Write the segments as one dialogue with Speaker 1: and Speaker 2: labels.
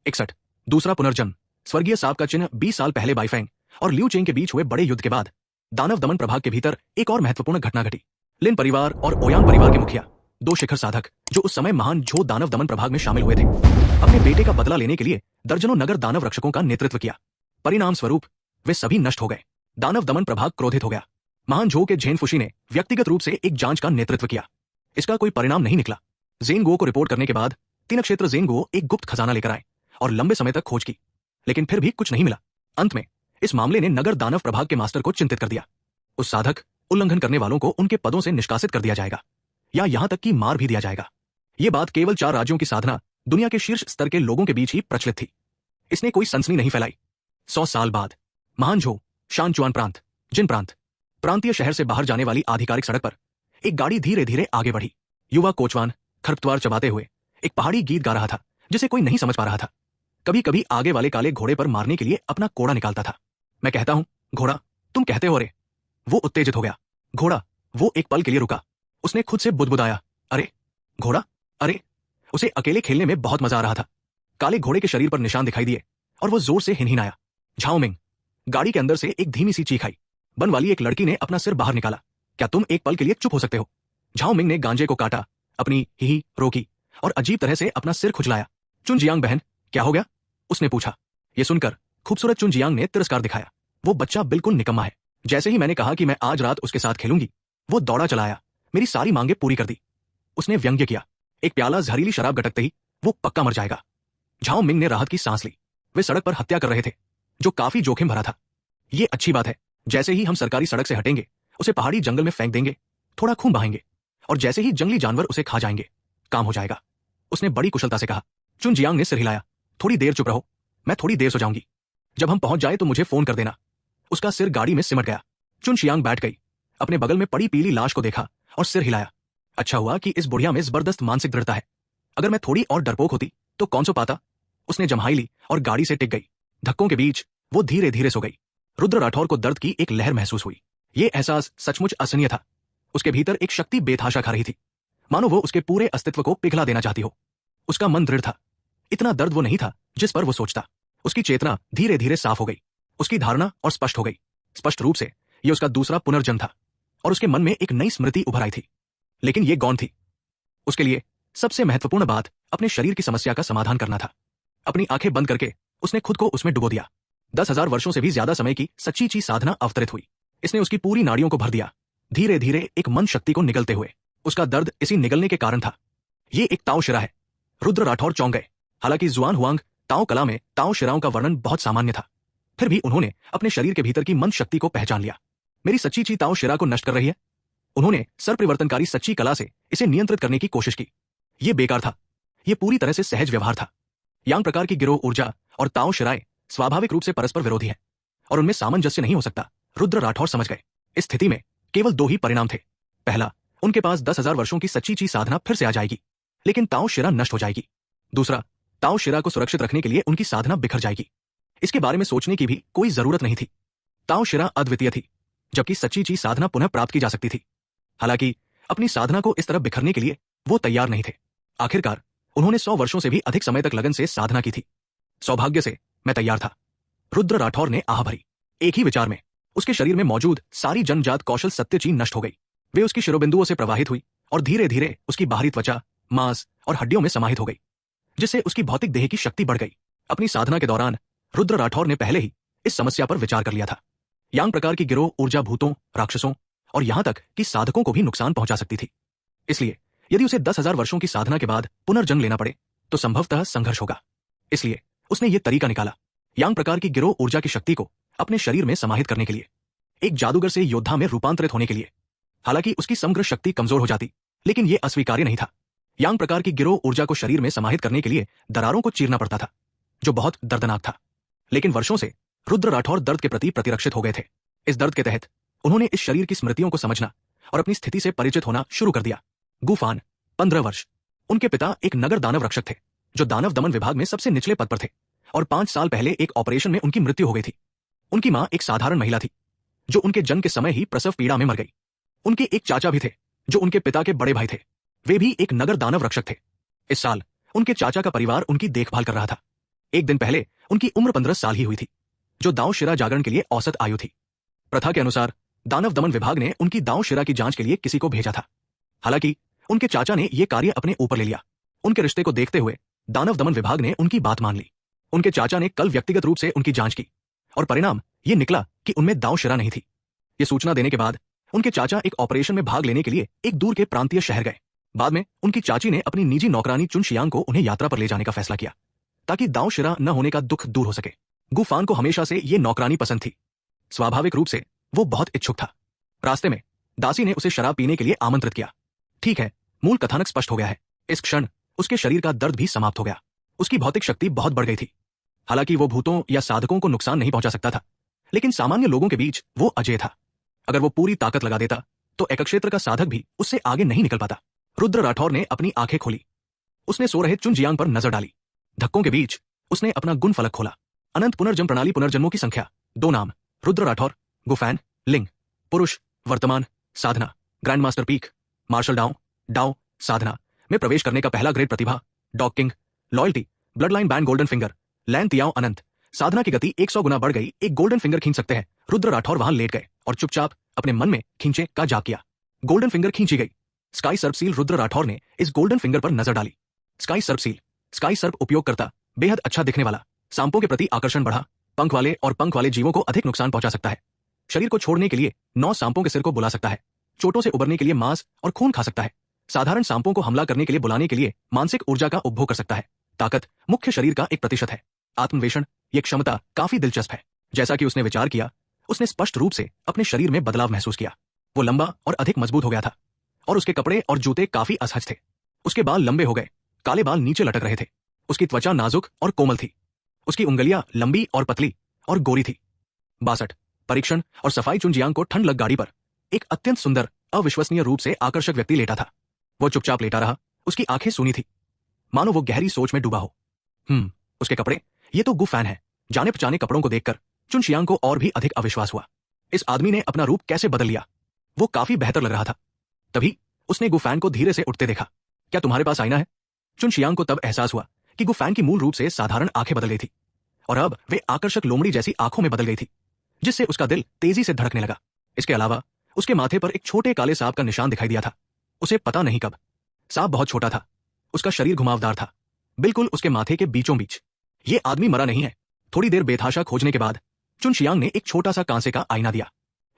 Speaker 1: 61। दूसरा पुनर्जन्म। स्वर्गीय सांप का चिन्ह 20 साल पहले बाइफैंग और लिू चेंग के बीच हुए बड़े युद्ध के बाद दानव दमन प्रभाग के भीतर एक और महत्वपूर्ण घटना घटी। लिन परिवार और ओयांग परिवार के मुखिया, दो शिखर साधक जो उस समय महान झो दानव दमन प्रभाग में शामिल हुए थे, अपने बेटे का बदला लेने के लिए दर्जनों नगर दानव रक्षकों का नेतृत्व किया। परिणाम स्वरूप वे सभी नष्ट हो गए। दानव दमन प्रभाग क्रोधित हो गया। महान झो के झेनफुशी ने व्यक्तिगत रूप से एक जांच का नेतृत्व किया। इसका कोई परिणाम नहीं निकला। ज़ेंगुओ को रिपोर्ट करने के बाद तीन क्षेत्र ज़ेंगुओ एक गुप्त खजाना लेकर आए और लंबे समय तक खोज की, लेकिन फिर भी कुछ नहीं मिला। अंत में इस मामले ने नगर दानव प्रभाग के मास्टर को चिंतित कर दिया। उस साधक उल्लंघन करने वालों को उनके पदों से निष्कासित कर दिया जाएगा या यहां तक कि मार भी दिया जाएगा। यह बात केवल 4 राज्यों की साधना दुनिया के शीर्ष स्तर के लोगों के बीच ही प्रचलित थी। इसने कोई सनसनी नहीं फैलाई। 100 साल बाद महान झो शानचुआन प्रांत, जिन प्रांतीय शहर से बाहर जाने वाली आधिकारिक सड़क पर एक गाड़ी धीरे धीरे आगे बढ़ी। युवा कोचवान खरपतवार चबाते हुए एक पहाड़ी गीत गा रहा था जिसे कोई नहीं समझ पा रहा था। कभी कभी आगे वाले काले घोड़े पर मारने के लिए अपना कोड़ा निकालता था। मैं कहता हूं घोड़ा, तुम कहते हो रे। वो उत्तेजित हो गया। घोड़ा, वो एक पल के लिए रुका। उसने खुद से बुदबुदाया, अरे घोड़ा, अरे। उसे अकेले खेलने में बहुत मजा आ रहा था। काले घोड़े के शरीर पर निशान दिखाई दिए और वो जोर से हिनहिनाया। झाओमिंग। गाड़ी के अंदर से एक धीमी सी चीख आई। बन वाली एक लड़की ने अपना सिर बाहर निकाला। क्या तुम एक पल के लिए चुप हो सकते हो? झाओमिंग ने गांजे को काटा, अपनी ही रोकी और अजीब तरह से अपना सिर खुजलाया। चुनजियांग बहन, क्या हो गया? उसने पूछा। यह सुनकर खूबसूरत चुनजियांग ने तिरस्कार दिखाया। वो बच्चा बिल्कुल निकम्मा है। जैसे ही मैंने कहा कि मैं आज रात उसके साथ खेलूंगी, वो दौड़ा चला आया, मेरी सारी मांगे पूरी कर दी। उसने व्यंग्य किया। एक प्याला जहरीली शराब गटकते ही वो पक्का मर जाएगा। झाओ मिंग ने राहत की सांस ली। वे सड़क पर हत्या कर रहे थे, जो काफी जोखिम भरा था। ये अच्छी बात है। जैसे ही हम सरकारी सड़क से हटेंगे, उसे पहाड़ी जंगल में फेंक देंगे, थोड़ा खून बहाएंगे और जैसे ही जंगली जानवर उसे खा जाएंगे, काम हो जाएगा। उसने बड़ी कुशलता से कहा। चुनजियांग ने सिर हिलाया। थोड़ी देर चुप रहो, मैं थोड़ी देर सो जाऊंगी। जब हम पहुंच जाए तो मुझे फोन कर देना। उसका सिर गाड़ी में सिमट गया। चुनशियांग बैठ गई, अपने बगल में पड़ी पीली लाश को देखा और सिर हिलाया। अच्छा हुआ कि इस बुढ़िया में जबरदस्त मानसिक दृढ़ता है। अगर मैं थोड़ी और डरपोक होती तो कौन सो पाता। उसने जम्हाई ली और गाड़ी से टिक गई। धक्कों के बीच वो धीरे धीरे सो गई। रुद्र राठौर को दर्द की एक लहर महसूस हुई। ये एहसास सचमुच असहनीय था। उसके भीतर एक शक्ति बेतहाशा खा रही थी, मानो वो उसके पूरे अस्तित्व को पिघला देना चाहती हो। उसका मन दृढ़ था। इतना दर्द वो नहीं था जिस पर वो सोचता। उसकी चेतना धीरे धीरे साफ हो गई। उसकी धारणा और स्पष्ट हो गई। स्पष्ट रूप से ये उसका दूसरा पुनर्जन्म था और उसके मन में एक नई स्मृति उभर आई थी। लेकिन ये गौण थी। उसके लिए सबसे महत्वपूर्ण बात अपने शरीर की समस्या का समाधान करना था। अपनी आंखें बंद करके उसने खुद को उसमें डुबो दिया। 10,000 वर्षों से भी ज्यादा समय की सच्ची ची साधना अवतरित हुई। इसने उसकी पूरी नाड़ियों को भर दिया, धीरे धीरे एक मन शक्ति को निगलते हुए। उसका दर्द इसी निगलने के कारण था। ये एक ताओ शिरा है। रुद्र राठौर चौंक गए। हालांकि जुआन हुआंग ताओ कला में ताओ शिराओं का वर्णन बहुत सामान्य था, फिर भी उन्होंने अपने शरीर के भीतर की मन शक्ति को पहचान लिया। मेरी सच्ची ची ताओ शिरा को नष्ट कर रही है। उन्होंने सर्वप्रवर्तनकारी सच्ची कला से इसे नियंत्रित करने की कोशिश की। यह बेकार था। यह पूरी तरह से सहज व्यवहार था। यांग प्रकार की गिरोह ऊर्जा और ताओ शिराएं स्वाभाविक रूप से परस्पर विरोधी है और उनमें सामंजस्य नहीं हो सकता। रुद्र राठौर समझ गए। इस स्थिति में केवल 2 ही परिणाम थे। पहला, उनके पास 10,000 वर्षों की सच्ची ची साधना फिर से आ जाएगी, लेकिन ताओ शिरा नष्ट हो जाएगी। दूसरा, ताओ शिरा को सुरक्षित रखने के लिए उनकी साधना बिखर जाएगी। इसके बारे में सोचने की भी कोई जरूरत नहीं थी। ताओ शिरा अद्वितीय थी, जबकि सच्ची ची साधना पुनः प्राप्त की जा सकती थी। हालांकि अपनी साधना को इस तरह बिखरने के लिए वो तैयार नहीं थे। आखिरकार उन्होंने 100 वर्षों से भी अधिक समय तक लगन से साधना की थी। सौभाग्य से मैं तैयार था। रुद्र राठौर ने आह भरी। एक ही विचार में उसके शरीर में मौजूद सारी जन्मजात कौशल सत्यची नष्ट हो गई। वे उसकी शिरोबिंदुओं से प्रवाहित हुई और धीरे धीरे उसकी बाहरी त्वचा, मांस और हड्डियों में समाहित हो गई, जिससे उसकी भौतिक देह की शक्ति बढ़ गई। अपनी साधना के दौरान रुद्र राठौर ने पहले ही इस समस्या पर विचार कर लिया था। यांग प्रकार की गिरोह ऊर्जा भूतों, राक्षसों और यहां तक कि साधकों को भी नुकसान पहुंचा सकती थी। इसलिए यदि उसे 10,000 वर्षों की साधना के बाद पुनर्जन्म लेना पड़े तो संभवतः संघर्ष होगा। इसलिए उसने ये तरीका निकाला, यांग प्रकार की गिरोह ऊर्जा की शक्ति को अपने शरीर में समाहित करने के लिए, एक जादूगर से योद्धा में रूपांतरित होने के लिए। हालांकि उसकी समग्र शक्ति कमजोर हो जाती, लेकिन यह अस्वीकार्य नहीं था। यांग प्रकार की गिरोह ऊर्जा को शरीर में समाहित करने के लिए दरारों को चीरना पड़ता था, जो बहुत दर्दनाक था। लेकिन वर्षों से रुद्र राठौर दर्द के प्रति प्रतिरक्षित हो गए थे। इस दर्द के तहत उन्होंने इस शरीर की स्मृतियों को समझना और अपनी स्थिति से परिचित होना शुरू कर दिया। गुफान, 15 वर्ष। उनके पिता एक नगर दानव रक्षक थे, जो दानव दमन विभाग में सबसे निचले पद पर थे और 5 साल पहले एक ऑपरेशन में उनकी मृत्यु हो गई थी। उनकी मां एक साधारण महिला थी, जो उनके जन्म के समय ही प्रसव पीड़ा में मर गई। उनके एक चाचा भी थे, जो उनके पिता के बड़े भाई थे। वे भी एक नगर दानव रक्षक थे। इस साल उनके चाचा का परिवार उनकी देखभाल कर रहा था। एक दिन पहले उनकी उम्र 15 साल ही हुई थी, जो दाव शिरा जागरण के लिए औसत आयु थी। प्रथा के अनुसार दानव दमन विभाग ने उनकी दाव शिरा की जांच के लिए किसी को भेजा था। हालांकि उनके चाचा ने यह कार्य अपने ऊपर ले लिया। उनके रिश्ते को देखते हुए दानव दमन विभाग ने उनकी बात मान ली। उनके चाचा ने कल व्यक्तिगत रूप से उनकी जांच की और परिणाम ये निकला कि उनमें दाव शिरा नहीं थी। ये सूचना देने के बाद उनके चाचा एक ऑपरेशन में भाग लेने के लिए एक दूर के प्रांतीय शहर गए। बाद में उनकी चाची ने अपनी निजी नौकरानी चुन शियांग को उन्हें यात्रा पर ले जाने का फैसला किया ताकि दाव शिरा न होने का दुख दूर हो सके। गु फान को हमेशा से ये नौकरानी पसंद थी। स्वाभाविक रूप से वो बहुत इच्छुक था। रास्ते में दासी ने उसे शराब पीने के लिए आमंत्रित किया। ठीक है, मूल कथानक स्पष्ट हो गया है। इस क्षण उसके शरीर का दर्द भी समाप्त हो गया। उसकी भौतिक शक्ति बहुत बढ़ गई थी। हालांकि वो भूतों या साधकों को नुकसान नहीं पहुंचा सकता था, लेकिन सामान्य लोगों के बीच वो अजेय था। अगर वो पूरी ताकत लगा देता तो एकक्षेत्र का साधक भी उससे आगे नहीं निकल पाता। रुद्र राठौर ने अपनी आंखें खोली। उसने सो रहे चुन जियांग पर नजर डाली। धक्कों के बीच उसने अपना गुण फलक खोला। अनंत पुनर्जन्म प्रणाली, पुनर्जन्मों की संख्या 2, नाम रुद्र राठौर, गुफैन, लिंग पुरुष, वर्तमान, साधना grand master peak, martial Dao, Dao साधना में प्रवेश करने का पहला ग्रेड, प्रतिभा dog king, loyalty blood line band golden finger, Lan Tiao अनंत। साधना की गति 100 गुना बढ़ गई। एक गोल्डन फिंगर खींच सकते हैं। रुद्र राठौर वहां लेट गए और चुपचाप अपने मन में खींचे का जाप किया। गोल्डन फिंगर खींची गई। स्काई सर्प सील। रुद्र राठौर ने इस गोल्डन फिंगर पर नजर डाली। स्काई सर्प सील। स्काई सर्प उपयोग करता बेहद अच्छा दिखने वाला, सांपों के प्रति आकर्षण बढ़ा, पंख वाले और पंख वाले जीवों को अधिक नुकसान पहुंचा सकता है। शरीर को छोड़ने के लिए 9 सांपों के सिर को बुला सकता है। चोटों से उबरने के लिए मांस और खून खा सकता है। साधारण सांपों को हमला करने के लिए बुलाने के लिए मानसिक ऊर्जा का उपभोग कर सकता है। ताकत मुख्य शरीर का 1% है। आत्मवेषण, ये क्षमता काफी दिलचस्प है। जैसा कि उसने विचार किया, उसने स्पष्ट रूप से अपने शरीर में बदलाव महसूस किया। वो लंबा और अधिक मजबूत हो गया था और उसके कपड़े और जूते काफी असहज थे। उसके बाल लंबे हो गए, काले बाल नीचे लटक रहे थे। उसकी त्वचा नाजुक और कोमल थी। उसकी उंगलियां लंबी और पतली और गोरी थी। 62 परीक्षण और सफाई। चुन जियांग को ठंड लग गाड़ी पर एक अत्यंत सुंदर, अविश्वसनीय रूप से आकर्षक व्यक्ति लेटा था। वो चुपचाप लेटा रहा। उसकी आंखें सूनी थी, मानो वो गहरी सोच में डूबा हो। उसके कपड़े, ये तो गुफैन है। जाने पहचाने कपड़ों को देखकर चुन शियांग को और भी अधिक अविश्वास हुआ। इस आदमी ने अपना रूप कैसे बदल लिया? वो काफी बेहतर लग रहा था। तभी उसने गुफैन को धीरे से उठते देखा। क्या तुम्हारे पास आईना है? चुन शियांग को तब एहसास हुआ कि गुफैन की मूल रूप से साधारण आंखें बदल गई थी और अब वे आकर्षक लोमड़ी जैसी आंखों में बदल गई थी, जिससे उसका दिल तेजी से धड़कने लगा। इसके अलावा उसके माथे पर एक छोटे काले सांप का निशान दिखाई दिया था। उसे पता नहीं कब। सांप बहुत छोटा था। उसका शरीर घुमावदार था, बिल्कुल उसके माथे के बीचों बीच। ये आदमी मरा नहीं है। थोड़ी देर बेतहाशा खोजने के बाद चुन शियांग ने एक छोटा सा कांसे का आईना दिया।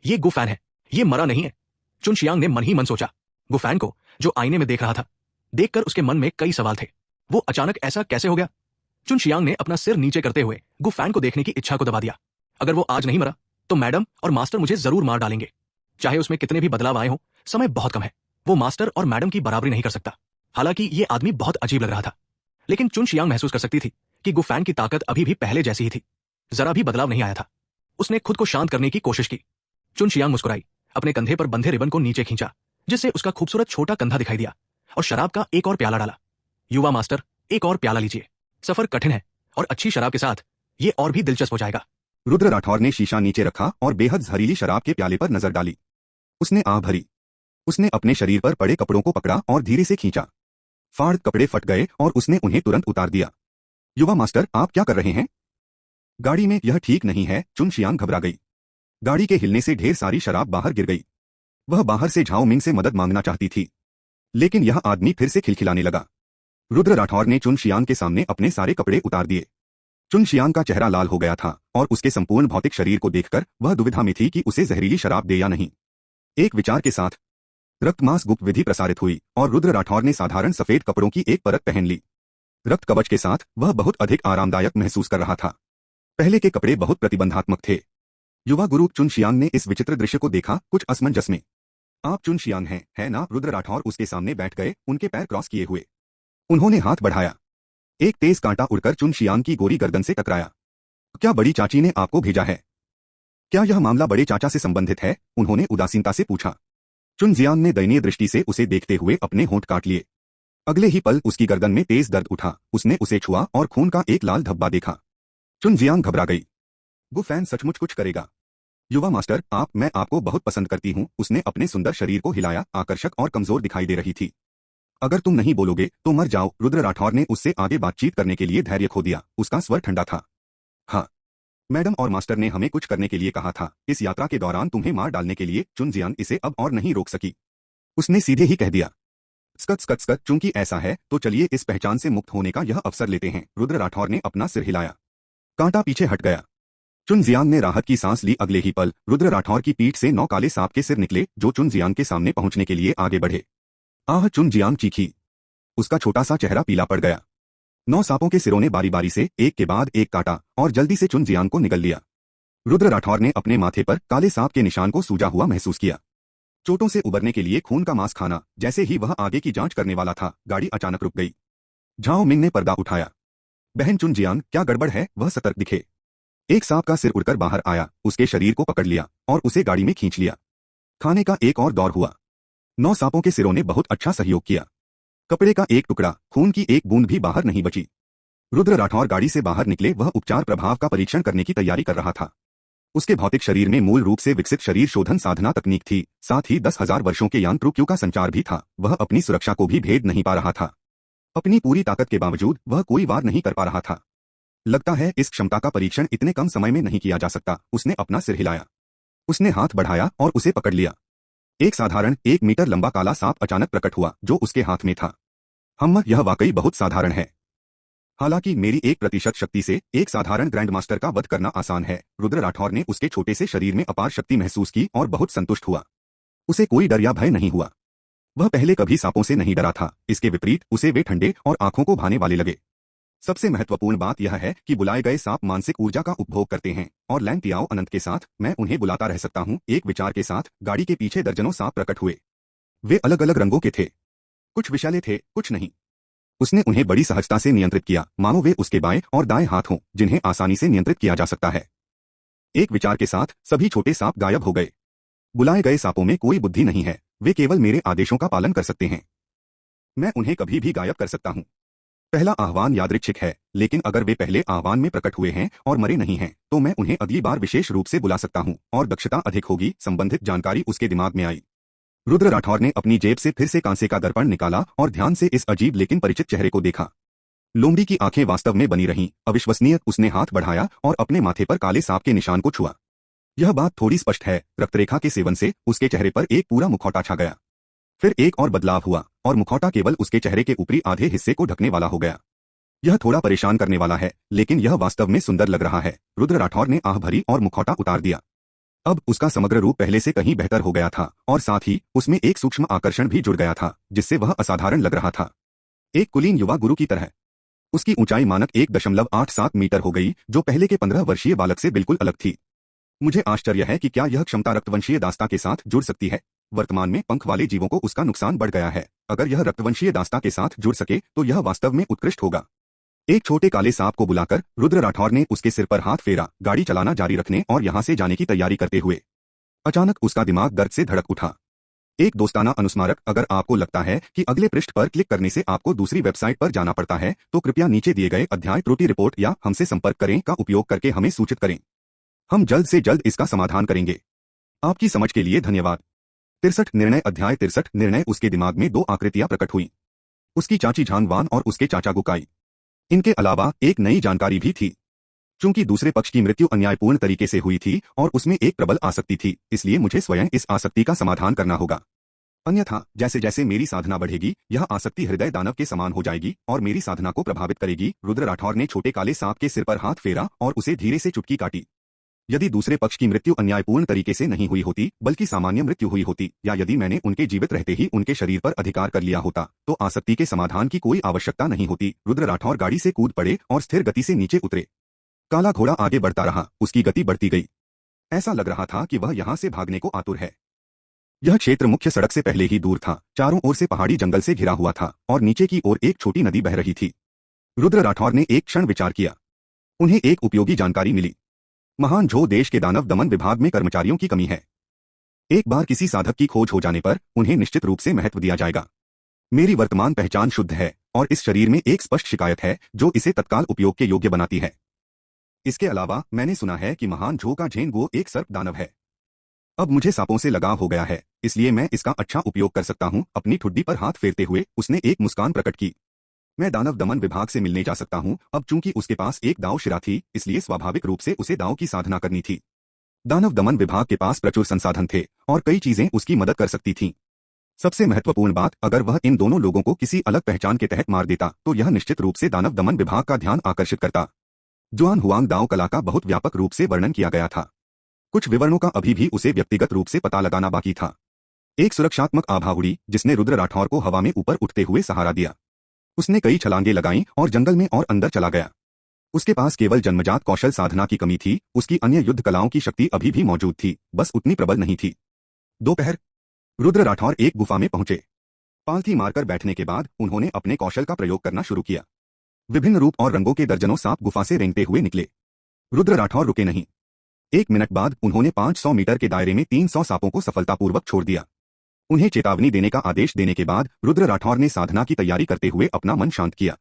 Speaker 1: ये गुफैन है, ये मरा नहीं है। चुन शियांग ने मन ही मन सोचा। गुफैन को जो आईने में देख रहा था, देखकर उसके मन में कई सवाल थे। वो अचानक ऐसा कैसे हो गया? चुन शियांग ने अपना सिर नीचे करते हुए गुफैन को देखने की इच्छा को दबा दिया। अगर वो आज नहीं मरा तो मैडम और मास्टर मुझे जरूर मार डालेंगे। चाहे उसमें कितने भी बदलाव आए हों, समय बहुत कम है। वो मास्टर और मैडम की बराबरी नहीं कर सकता। हालांकि ये आदमी बहुत अजीब लग रहा था, लेकिन चुन शियांग महसूस कर सकती थी कि गुफैन की ताकत अभी भी पहले जैसी ही थी। जरा भी बदलाव नहीं आया था। उसने खुद को शांत करने की कोशिश की। चुन शियांग मुस्कुराई, अपने कंधे पर बंधे रिबन को नीचे खींचा, जिससे उसका खूबसूरत छोटा कंधा दिखाई दिया, और शराब का एक और प्याला डाला। युवा मास्टर, एक और प्याला लीजिए। सफर कठिन है और अच्छी शराब के साथ ये और भी दिलचस्प हो जाएगा।
Speaker 2: रुद्र राठौर ने शीशा नीचे रखा और बेहद जहरीली शराब के प्याले पर नजर डाली। उसने आह भरी। उसने अपने शरीर पर पड़े कपड़ों को पकड़ा और धीरे से खींचा। फाड़ कपड़े फट गए और उसने उन्हें तुरंत उतार दिया। युवा मास्टर, आप क्या कर रहे हैं? गाड़ी में यह ठीक नहीं है। चुन शियांग घबरा गई। गाड़ी के हिलने से ढेर सारी शराब बाहर गिर गई। वह बाहर से झाओ मिंग से मदद मांगना चाहती थी, लेकिन यह आदमी फिर से खिलखिलाने लगा। रुद्र राठौर ने चुन शियांग के सामने अपने सारे कपड़े उतार दिए। चुन शियांग का चेहरा लाल हो गया था और उसके संपूर्ण भौतिक शरीर को देखकर वह दुविधा में थी कि उसे जहरीली शराब दे या नहीं। एक विचार के साथ रक्तमांस गुप्त विधि प्रसारित हुई और रुद्र राठौर ने साधारण सफेद कपड़ों की एक परत पहन ली। रक्त कवच के साथ वह बहुत अधिक आरामदायक महसूस कर रहा था। पहले के कपड़े बहुत प्रतिबंधात्मक थे। युवा गुरु चुन शियांग ने इस विचित्र दृश्य को देखा, कुछ असमंजस में। आप चुन शियांग हैं, है ना? रुद्र राठौर उसके सामने बैठ गए, उनके पैर क्रॉस किए हुए। उन्होंने हाथ बढ़ाया। एक तेज कांटा उड़कर चुन शियांग की गोरी गर्दन से टकराया। क्या बड़ी चाची ने आपको भेजा है? क्या यह मामला बड़े चाचा से संबंधित है? उन्होंने उदासीनता से पूछा। चुन जियांग ने दयनीय दृष्टि से उसे देखते हुए अपने होंठ काट लिए। अगले ही पल उसकी गर्दन में तेज दर्द उठा। उसने उसे छुआ और खून का एक लाल धब्बा देखा। चुन जियांग घबरा गई। गुफैन सचमुच कुछ करेगा। युवा मास्टर, मैं आपको बहुत पसंद करती हूँ। उसने अपने सुंदर शरीर को हिलाया, आकर्षक और कमजोर दिखाई दे रही थी। अगर तुम नहीं बोलोगे तो मर जाओ। रुद्र राठौर ने उससे आगे बातचीत करने के लिए धैर्य खो दिया। उसका स्वर ठंडा था। हाँ, मैडम और मास्टर ने हमें कुछ करने के लिए कहा था। इस यात्रा के दौरान तुम्हें मार डालने के लिए। चुनजियान इसे अब और नहीं रोक सकी। उसने सीधे ही कह दिया, स्कट स्कट स्कट, चूंकि ऐसा है तो चलिए इस पहचान से मुक्त होने का यह अवसर लेते हैं। रुद्र राठौर ने अपना सिर हिलाया। कांटा पीछे हट गया। चुनजियान ने राहत की सांस ली। अगले ही पल रुद्र राठौर की पीठ से 9 काले सांप के सिर निकले, जो चुनजियान के सामने पहुंचने के लिए आगे बढ़े। आह! चुनजियान चीखी। उसका छोटा सा चेहरा पीला पड़ गया। 9 सांपों के सिरों ने बारी बारी से एक के बाद एक काटा और जल्दी से चुनजियान को निगल लिया। रुद्र राठौर ने अपने माथे पर काले सांप के निशान को सूजा हुआ महसूस किया। चोटों से उबरने के लिए खून का मांस खाना। जैसे ही वह आगे की जांच करने वाला था, गाड़ी अचानक रुक गई। झाओ मिंग ने पर्दा उठाया। बहन चुनजियान, क्या गड़बड़ है? वह सतर्क दिखे। एक सांप का सिर उड़कर बाहर आया, उसके शरीर को पकड़ लिया और उसे गाड़ी में खींच लिया। खाने का एक और दौर हुआ। 9 सांपों के सिरों ने बहुत अच्छा सहयोग किया। कपड़े का एक टुकड़ा, खून की एक बूंद भी बाहर नहीं बची। रुद्र राठौर गाड़ी से बाहर निकले। वह उपचार प्रभाव का परीक्षण करने की तैयारी कर रहा था। उसके भौतिक शरीर में मूल रूप से विकसित शरीर शोधन साधना तकनीक थी, साथ ही 10,000 वर्षों के यांत्रिक का संचार भी था। वह अपनी सुरक्षा को भी भेद नहीं पा रहा था। अपनी पूरी ताकत के बावजूद वह कोई वार नहीं कर पा रहा था। लगता है इस क्षमता का परीक्षण इतने कम समय में नहीं किया जा सकता। उसने अपना सिर हिलाया। उसने हाथ बढ़ाया और उसे पकड़ लिया। एक साधारण 1 मीटर लंबा काला सांप अचानक प्रकट हुआ, जो उसके हाथ में था। यह वाकई बहुत साधारण है। हालांकि मेरी 1% शक्ति से एक साधारण ग्रैंड मास्टर का वध करना आसान है। रुद्र राठौर ने उसके छोटे से शरीर में अपार शक्ति महसूस की और बहुत संतुष्ट हुआ। उसे कोई डर या भय नहीं हुआ। वह पहले कभी सांपों से नहीं डरा था। इसके विपरीत उसे वे ठंडे और आंखों को भाने वाले लगे। सबसे महत्वपूर्ण बात यह है कि बुलाए गए सांप मानसिक ऊर्जा का उपभोग करते हैं और लैंग तियाओ अनंत के साथ मैं उन्हें बुलाता रह सकता हूं। एक विचार के साथ गाड़ी के पीछे दर्जनों सांप प्रकट हुए। वे अलग अलग रंगों के थे। कुछ विषैले थे, कुछ नहीं। उसने उन्हें बड़ी सहजता से नियंत्रित किया, मानो वे उसके बाएं और दाएं हाथ हों, जिन्हें आसानी से नियंत्रित किया जा सकता है। एक विचार के साथ सभी छोटे सांप गायब हो गए। बुलाए गए सांपों में कोई बुद्धि नहीं है। वे केवल मेरे आदेशों का पालन कर सकते हैं। मैं उन्हें कभी भी गायब कर सकता हूं। पहला आह्वान यादृच्छिक है, लेकिन अगर वे पहले आह्वान में प्रकट हुए हैं और मरे नहीं हैं, तो मैं उन्हें अगली बार विशेष रूप से बुला सकता हूं और दक्षता अधिक होगी। संबंधित जानकारी उसके दिमाग में आई। रुद्र राठौर ने अपनी जेब से फिर से कांसे का दर्पण निकाला और ध्यान से इस अजीब लेकिन परिचित चेहरे को देखा। लोमड़ी की आंखें वास्तव में बनी रहीं। अविश्वसनीय। उसने हाथ बढ़ाया और अपने माथे पर काले सांप के निशान को छुआ। यह बात थोड़ी स्पष्ट है। रक्तरेखा के सेवन से उसके चेहरे पर एक पूरा मुखौटा छा गया। फिर एक और बदलाव हुआ और मुखौटा केवल उसके चेहरे के ऊपरी आधे हिस्से को ढकने वाला हो गया। यह थोड़ा परेशान करने वाला है, लेकिन यह वास्तव में सुंदर लग रहा है। रुद्र राठौर ने आह भरी और मुखौटा उतार दिया। अब उसका समग्र रूप पहले से कहीं बेहतर हो गया था और साथ ही उसमें एक सूक्ष्म आकर्षण भी जुड़ गया था, जिससे वह असाधारण लग रहा था। एक कुलीन युवा गुरु की तरह। उसकी ऊंचाई मानक 1.87 मीटर हो गई, जो पहले के 15 वर्षीय बालक से बिल्कुल अलग थी। मुझे आश्चर्य है कि क्या यह क्षमता रक्तवंशीय दास्ता के साथ जुड़ सकती है। वर्तमान में पंख वाले जीवों को उसका नुकसान बढ़ गया है। अगर यह रक्तवंशीय दास्ता के साथ जुड़ सके तो यह वास्तव में उत्कृष्ट होगा। एक छोटे काले सांप को बुलाकर रुद्र राठौर ने उसके सिर पर हाथ फेरा, गाड़ी चलाना जारी रखने और यहां से जाने की तैयारी करते हुए। अचानक उसका दिमाग दर्द से धड़क उठा। एक दोस्ताना अनुस्मारक। अगर आपको लगता है कि अगले पृष्ठ पर क्लिक करने से आपको दूसरी वेबसाइट पर जाना पड़ता है, तो कृपया नीचे दिए गए अध्याय त्रुटि रिपोर्ट या हमसे संपर्क करें का उपयोग करके हमें सूचित करें। हम जल्द से जल्द इसका समाधान करेंगे। आपकी समझ के लिए धन्यवाद। 63 निर्णय। अध्याय 63 निर्णय। उसके दिमाग में 2 आकृतियां प्रकट हुई, उसकी चाची झांगवान और उसके चाचा गुकाई। इनके अलावा एक नई जानकारी भी थी। चूंकि दूसरे पक्ष की मृत्यु अन्यायपूर्ण तरीके से हुई थी और उसमें एक प्रबल आसक्ति थी, इसलिए मुझे स्वयं इस आसक्ति का समाधान करना होगा। अन्यथा जैसे जैसे मेरी साधना बढ़ेगी, यह आसक्ति हृदय दानव के समान हो जाएगी और मेरी साधना को प्रभावित करेगी। रुद्र राठौर ने छोटे काले सांप के सिर पर हाथ फेरा और उसे धीरे से चुटकी काटी। यदि दूसरे पक्ष की मृत्यु अन्यायपूर्ण तरीके से नहीं हुई होती, बल्कि सामान्य मृत्यु हुई होती, या यदि मैंने उनके जीवित रहते ही उनके शरीर पर अधिकार कर लिया होता, तो आसक्ति के समाधान की कोई आवश्यकता नहीं होती। रुद्र राठौर गाड़ी से कूद पड़े और स्थिर गति से नीचे उतरे। काला घोड़ा आगे बढ़ता रहा। उसकी गति बढ़ती गई। ऐसा लग रहा था कि वह यहां से भागने को आतुर है। यह क्षेत्र मुख्य सड़क से पहले ही दूर था। चारों ओर से पहाड़ी जंगल से घिरा हुआ था और नीचे की ओर एक छोटी नदी बह रही थी। रुद्र राठौर ने एक क्षण विचार किया। उन्हें एक उपयोगी जानकारी मिली। महान झो देश के दानव दमन विभाग में कर्मचारियों की कमी है। एक बार किसी साधक की खोज हो जाने पर उन्हें निश्चित रूप से महत्व दिया जाएगा। मेरी वर्तमान पहचान शुद्ध है और इस शरीर में एक स्पष्ट शिकायत है जो इसे तत्काल उपयोग के योग्य बनाती है। इसके अलावा मैंने सुना है कि महान झो का झेंगुओ एक सर्प दानव है। अब मुझे सांपों से लगाव हो गया है, इसलिए मैं इसका अच्छा उपयोग कर सकता हूँ। अपनी ठुड्डी पर हाथ फेरते हुए उसने एक मुस्कान प्रकट की। मैं दानव दमन विभाग से मिलने जा सकता हूँ। अब चूंकि उसके पास एक दाव शिरा थी, इसलिए स्वाभाविक रूप से उसे दाव की साधना करनी थी। दानव दमन विभाग के पास प्रचुर संसाधन थे और कई चीजें उसकी मदद कर सकती थीं। सबसे महत्वपूर्ण बात, अगर वह इन दोनों लोगों को किसी अलग पहचान के तहत मार देता तो यह निश्चित रूप से दानव दमन विभाग का ध्यान आकर्षित करता। जुआन हुआंग दाव कला का बहुत व्यापक रूप से वर्णन किया गया था। कुछ विवरणों का अभी भी उसे व्यक्तिगत रूप से पता लगाना बाकी था। एक सुरक्षात्मक आभा उड़ी जिसने रुद्र राठौर को हवा में ऊपर उठते हुए सहारा दिया। उसने कई छलांगे लगाईं और जंगल में और अंदर चला गया। उसके पास केवल जन्मजात कौशल साधना की कमी थी, उसकी अन्य युद्ध कलाओं की शक्ति अभी भी मौजूद थी, बस उतनी प्रबल नहीं थी। दोपहर, रुद्र राठौर एक गुफा में पहुंचे। पालथी मारकर बैठने के बाद उन्होंने अपने कौशल का प्रयोग करना शुरू किया। विभिन्न रूप और रंगों के दर्जनों सांप गुफा से रेंगते हुए निकले। रुद्र राठौर रुके नहीं। 1 मिनट बाद उन्होंने 500 मीटर के दायरे में 300 सांपों को सफलतापूर्वक छोड़ दिया। उन्हें चेतावनी देने का आदेश देने के बाद रुद्र राठौर ने साधना की तैयारी करते हुए अपना मन शांत किया।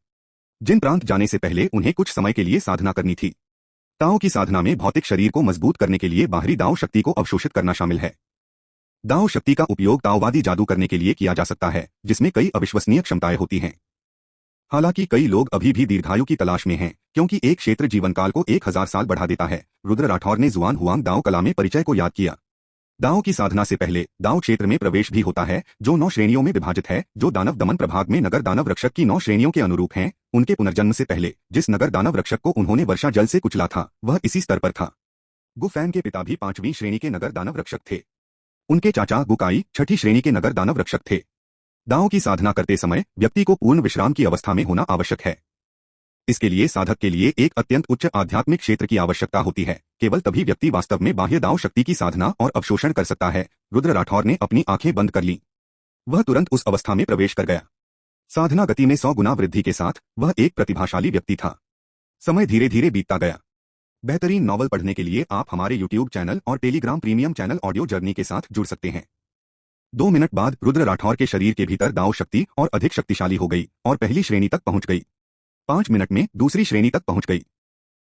Speaker 2: जिन प्रांत जाने से पहले उन्हें कुछ समय के लिए साधना करनी थी। ताओ की साधना में भौतिक शरीर को मजबूत करने के लिए बाहरी दाव शक्ति को अवशोषित करना शामिल है। दाव शक्ति का उपयोग ताओवादी जादू करने के लिए किया जा सकता है, जिसमें कई अविश्वसनीय क्षमताएं होती हैं। हालांकि कई लोग अभी भी दीर्घायु की तलाश में हैं, क्योंकि एक क्षेत्र जीवन काल को 1000 साल बढ़ा देता है। रुद्र राठौर ने जुआन हुआंग दाव कला में परिचय को याद किया। दाव की साधना से पहले दाव क्षेत्र में प्रवेश भी होता है, जो 9 श्रेणियों में विभाजित है, जो दानव दमन प्रभाग में नगर दानव रक्षक की 9 श्रेणियों के अनुरूप हैं। उनके पुनर्जन्म से पहले जिस नगर दानव रक्षक को उन्होंने वर्षा जल से कुचला था, वह इसी स्तर पर था। गुफैन के पिता भी 5वीं श्रेणी के नगर दानव रक्षक थे। उनके चाचा गुकाई 6ठी श्रेणी के नगर दानव रक्षक थे। दाव की साधना करते समय व्यक्ति को पूर्ण विश्राम की अवस्था में होना आवश्यक है। इसके लिए साधक के लिए एक अत्यंत उच्च आध्यात्मिक क्षेत्र की आवश्यकता होती है। केवल तभी व्यक्ति वास्तव में बाह्य दाव शक्ति की साधना और अवशोषण कर सकता है। रुद्र राठौर ने अपनी आंखें बंद कर लीं। वह तुरंत उस अवस्था में प्रवेश कर गया। साधना गति में 100 गुना वृद्धि के साथ वह एक प्रतिभाशाली व्यक्ति था। समय धीरे धीरे बीतता गया। बेहतरीन नॉवल पढ़ने के लिए आप हमारे YouTube चैनल और Telegram premium channel audio journey के साथ जुड़ सकते हैं। 2 मिनट बाद रुद्र राठौर के शरीर के भीतर दाव शक्ति और अधिक शक्तिशाली हो गई और पहली श्रेणी तक पहुंच गई। 5 मिनट में दूसरी श्रेणी तक पहुंच गई।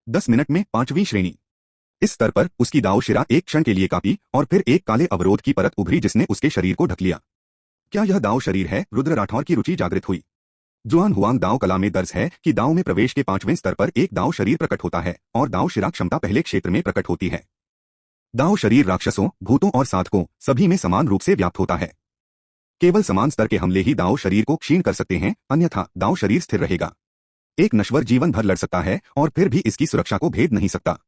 Speaker 2: 10 मिनट में 5वीं श्रेणी। इस स्तर पर उसकी दाव शिरा एक क्षण के लिए कांपी और फिर एक काले अवरोध की परत उभरी जिसने उसके शरीर को ढक लिया। क्या यह दाव शरीर है? रुद्र राठौर की रुचि जागृत हुई। जुआन हुआंग दाव कला में दर्ज है कि दाव में प्रवेश के 5वें स्तर पर एक दाव शरीर प्रकट होता है और दाव शिरा क्षमता पहले क्षेत्र में प्रकट होती है। दाव शरीर राक्षसों, भूतों और साधकों सभी में समान रूप से व्याप्त होता है। केवल समान स्तर के हमले ही दाव शरीर को क्षीण कर सकते हैं, अन्यथा दाव शरीर स्थिर रहेगा। एक नश्वर जीवन भर लड़ सकता है और फिर भी इसकी सुरक्षा को भेद नहीं सकता।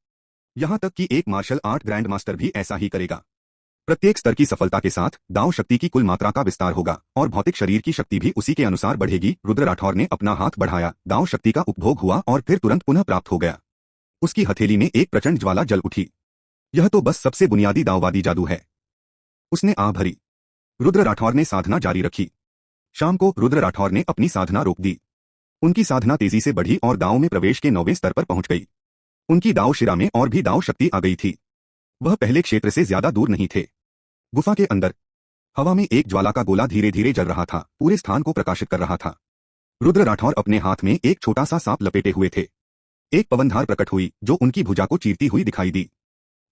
Speaker 2: यहां तक कि एक मार्शल आर्ट ग्रैंड मास्टर भी ऐसा ही करेगा। प्रत्येक स्तर की सफलता के साथ दाव शक्ति की कुल मात्रा का विस्तार होगा और भौतिक शरीर की शक्ति भी उसी के अनुसार बढ़ेगी। रुद्र राठौर ने अपना हाथ बढ़ाया, दाव शक्ति का उपभोग हुआ और फिर तुरंत पुनः प्राप्त हो गया। उसकी हथेली में एक प्रचंड ज्वाला जल उठी। यह तो बस सबसे बुनियादी दाववादी जादू है। उसने आह भरी। रुद्र राठौर ने साधना जारी रखी। शाम को रुद्र राठौर ने अपनी साधना रोक दी। उनकी साधना तेजी से बढ़ी और दाव में प्रवेश के 9वें स्तर पर पहुंच गई। उनकी दाव शिरा में और भी दाव शक्ति आ गई थी। वह पहले क्षेत्र से ज्यादा दूर नहीं थे। गुफा के अंदर हवा में एक ज्वाला का गोला धीरे धीरे जल रहा था, पूरे स्थान को प्रकाशित कर रहा था। रुद्र राठौर अपने हाथ में एक छोटा सा सांप लपेटे हुए थे। एक पवनधार प्रकट हुई जो उनकी भुजा को चीरती हुई दिखाई दी।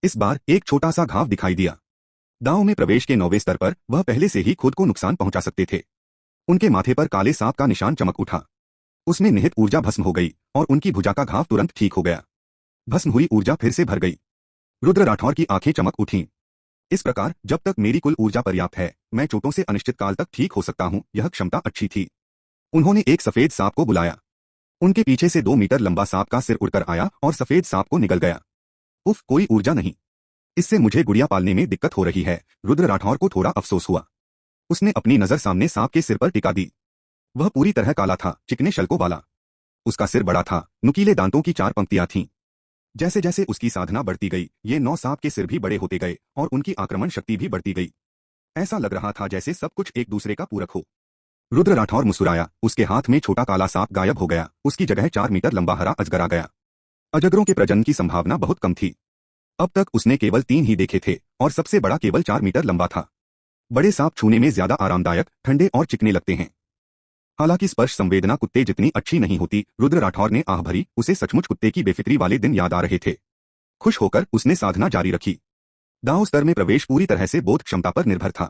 Speaker 2: इस बार एक छोटा सा घाव दिखाई दिया। दाव में प्रवेश के 9वें स्तर पर वह पहले से ही खुद को नुकसान पहुंचा सकते थे। उनके माथे पर काले सांप का निशान चमक उठा। उसमें निहित ऊर्जा भस्म हो गई और उनकी भुजा का घाव तुरंत ठीक हो गया। भस्म हुई ऊर्जा फिर से भर गई। रुद्र राठौर की आंखें चमक उठीं। इस प्रकार जब तक मेरी कुल ऊर्जा पर्याप्त है, मैं चोटों से अनिश्चित काल तक ठीक हो सकता हूं। यह क्षमता अच्छी थी। उन्होंने एक सफेद सांप को बुलाया। उनके पीछे से 2 मीटर लंबा सांप का सिर उड़कर आया और सफेद सांप को निगल गया। उफ, कोई ऊर्जा नहीं। इससे मुझे गुड़िया पालने में दिक्कत हो रही है। रुद्र राठौर को थोड़ा अफसोस हुआ। उसने अपनी नजर सामने सांप के सिर पर टिका दी। वह पूरी तरह काला था, चिकने शल्कों वाला। उसका सिर बड़ा था, नुकीले दांतों की 4 पंक्तियां थीं। जैसे जैसे उसकी साधना बढ़ती गई, ये 9 सांप के सिर भी बड़े होते गए और उनकी आक्रमण शक्ति भी बढ़ती गई। ऐसा लग रहा था जैसे सब कुछ एक दूसरे का पूरक हो। रुद्र राठौर मुस्कुराया। उसके हाथ में छोटा काला सांप गायब हो गया। उसकी जगह 4 मीटर लंबा हरा अजगर आ गया। अजगरों के प्रजनन की संभावना बहुत कम थी। अब तक उसने केवल 3 ही देखे थे और सबसे बड़ा केवल 4 मीटर लंबा था। बड़े सांप छूने में ज्यादा आरामदायक, ठंडे और चिकने लगते हैं। हालांकि स्पर्श संवेदना कुत्ते जितनी अच्छी नहीं होती। रुद्र राठौर ने आह भरी। उसे सचमुच कुत्ते की बेफिक्री वाले दिन याद आ रहे थे। खुश होकर उसने साधना जारी रखी। दांव स्तर में प्रवेश पूरी तरह से बोध क्षमता पर निर्भर था।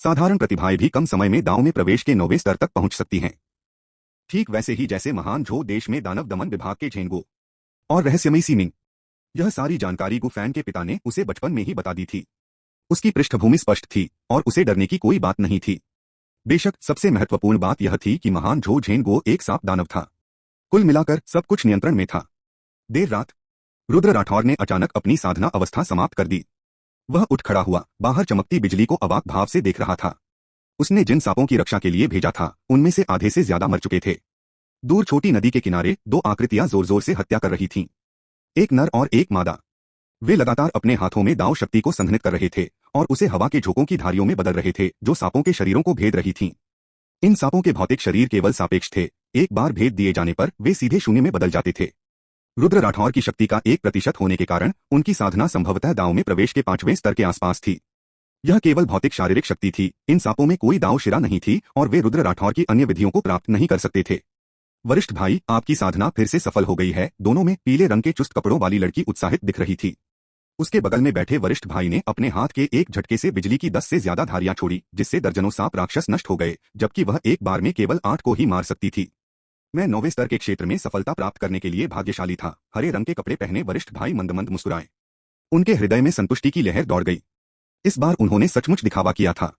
Speaker 2: साधारण प्रतिभाएं भी कम समय में दांव में प्रवेश के 9वें स्तर तक पहुंच सकती हैं। ठीक वैसे ही जैसे महान झो देश में दानव दमन विभाग के झेंगो और रहस्यमयी सीमिंग। यह सारी जानकारी गु फैन के पिता ने उसे बचपन में ही बता दी थी। उसकी पृष्ठभूमि स्पष्ट थी और उसे डरने की कोई बात नहीं थी। बेशक सबसे महत्वपूर्ण बात यह थी कि महान झो झेंगो एक सांप दानव था। कुल मिलाकर सब कुछ नियंत्रण में था। देर रात रुद्र राठौर ने अचानक अपनी साधना अवस्था समाप्त कर दी। वह उठ खड़ा हुआ, बाहर चमकती बिजली को अवाक भाव से देख रहा था। उसने जिन सांपों की रक्षा के लिए भेजा था उनमें से आधे से ज्यादा मर चुके थे। दूर छोटी नदी के किनारे दो आकृतियां जोर जोर से हत्या कर रही थीं। एक नर और एक मादा। वे लगातार अपने हाथों में दांव शक्ति को संघनित कर रहे थे और उसे हवा के झोंकों की धारियों में बदल रहे थे जो सांपों के शरीरों को भेद रही थीं। इन सांपों के भौतिक शरीर केवल सापेक्ष थे। एक बार भेद दिए जाने पर वे सीधे शून्य में बदल जाते थे। रुद्र राठौर की शक्ति का 1% होने के कारण उनकी साधना संभवतः दांव में प्रवेश के 5वें स्तर के आसपास थी। यह केवल भौतिक शारीरिक शक्ति थी। इन सांपों में कोई दांव शिरा नहीं थी और वे रुद्र राठौर की अन्य विधियों को प्राप्त नहीं कर सकते थे। वरिष्ठ भाई, आपकी साधना फिर से सफल हो गई है। दोनों में पीले रंग के चुस्त कपड़ों वाली लड़की उत्साहित दिख रही थी। उसके बगल में बैठे वरिष्ठ भाई ने अपने हाथ के एक झटके से बिजली की 10 से ज्यादा धारियां छोड़ी, जिससे दर्जनों सांप राक्षस नष्ट हो गए, जबकि वह एक बार में केवल 8 को ही मार सकती थी। मैं 9वें स्तर के क्षेत्र में सफलता प्राप्त करने के लिए भाग्यशाली था। हरे रंग के कपड़े पहने वरिष्ठ भाई मंद मंद मुस्कुराए। उनके हृदय में संतुष्टि की लहर दौड़ गई। इस बार उन्होंने सचमुच दिखावा किया था।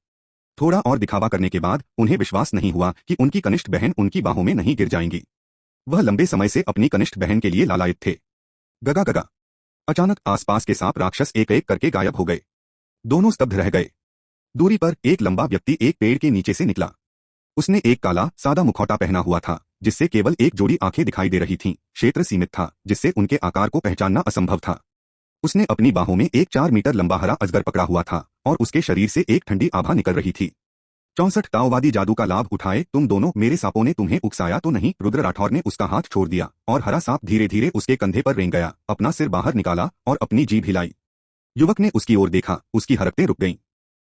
Speaker 2: थोड़ा और दिखावा करने के बाद उन्हें विश्वास नहीं हुआ कि उनकी कनिष्ठ बहन उनकी बाहों में नहीं गिर जाएंगी। वह लंबे समय से अपनी कनिष्ठ बहन के लिए लालायित थे। गगा गगा। अचानक आसपास के सांप राक्षस एक एक करके गायब हो गए। दोनों स्तब्ध रह गए। दूरी पर एक लंबा व्यक्ति एक पेड़ के नीचे से निकला। उसने एक काला सादा मुखौटा पहना हुआ था, जिससे केवल एक जोड़ी आंखें दिखाई दे रही थीं। क्षेत्र सीमित था, जिससे उनके आकार को पहचानना असंभव था। उसने अपनी बाहों में एक 4 मीटर लंबा हरा अजगर पकड़ा हुआ था और उसके शरीर से एक ठंडी आभा निकल रही थी। 64 ताओवादी जादू का लाभ उठाए तुम दोनों। मेरे सांपों ने तुम्हें उकसाया तो नहीं? रुद्र राठौर ने उसका हाथ छोड़ दिया और हरा सांप धीरे धीरे उसके कंधे पर रेंग गया, अपना सिर बाहर निकाला और अपनी जीभ हिलाई। युवक ने उसकी ओर देखा, उसकी हरकतें रुक गईं।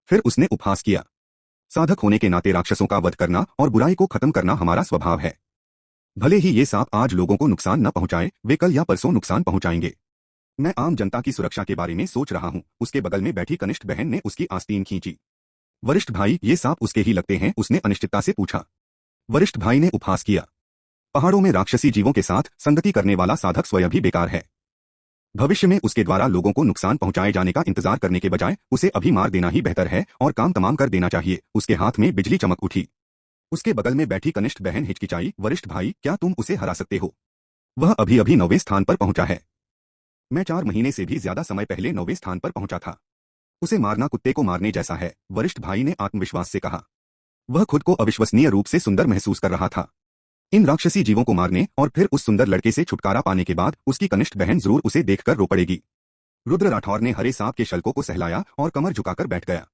Speaker 2: फिर उसने उपहास किया। साधक होने के नाते राक्षसों का वध करना और बुराई को खत्म करना हमारा स्वभाव है। भले ही ये सांप आज लोगों को नुकसान न पहुंचाए, वे कल या परसों नुकसान पहुंचाएंगे। मैं आम जनता की सुरक्षा के बारे में सोच रहा हूं। उसके बगल में बैठी कनिष्ठ बहन ने उसकी आस्तीन खींची। वरिष्ठ भाई, ये सांप उसके ही लगते हैं? उसने अनिश्चितता से पूछा। वरिष्ठ भाई ने उपहास किया। पहाड़ों में राक्षसी जीवों के साथ संगति करने वाला साधक स्वयं भी बेकार है। भविष्य में उसके द्वारा लोगों को नुकसान पहुंचाए जाने का इंतजार करने के बजाय उसे अभी मार देना ही बेहतर है और काम तमाम कर देना चाहिए। उसके हाथ में बिजली चमक उठी। उसके बगल में बैठी कनिष्ठ बहन हिचकिचाई। वरिष्ठ भाई, क्या तुम उसे हरा सकते हो? वह अभी अभी 9वें स्थान पर पहुंचा है। मैं 4 महीने से भी ज्यादा समय पहले 9वें स्थान पर पहुंचा था। उसे मारना कुत्ते को मारने जैसा है, वरिष्ठ भाई ने आत्मविश्वास से कहा। वह खुद को अविश्वसनीय रूप से सुंदर महसूस कर रहा था। इन राक्षसी जीवों को मारने और फिर उस सुंदर लड़के से छुटकारा पाने के बाद उसकी कनिष्ठ बहन जरूर उसे देखकर रो पड़ेगी। रुद्र राठौर ने हरे सांप के शल्कों को सहलाया और कमर झुकाकर बैठ गया।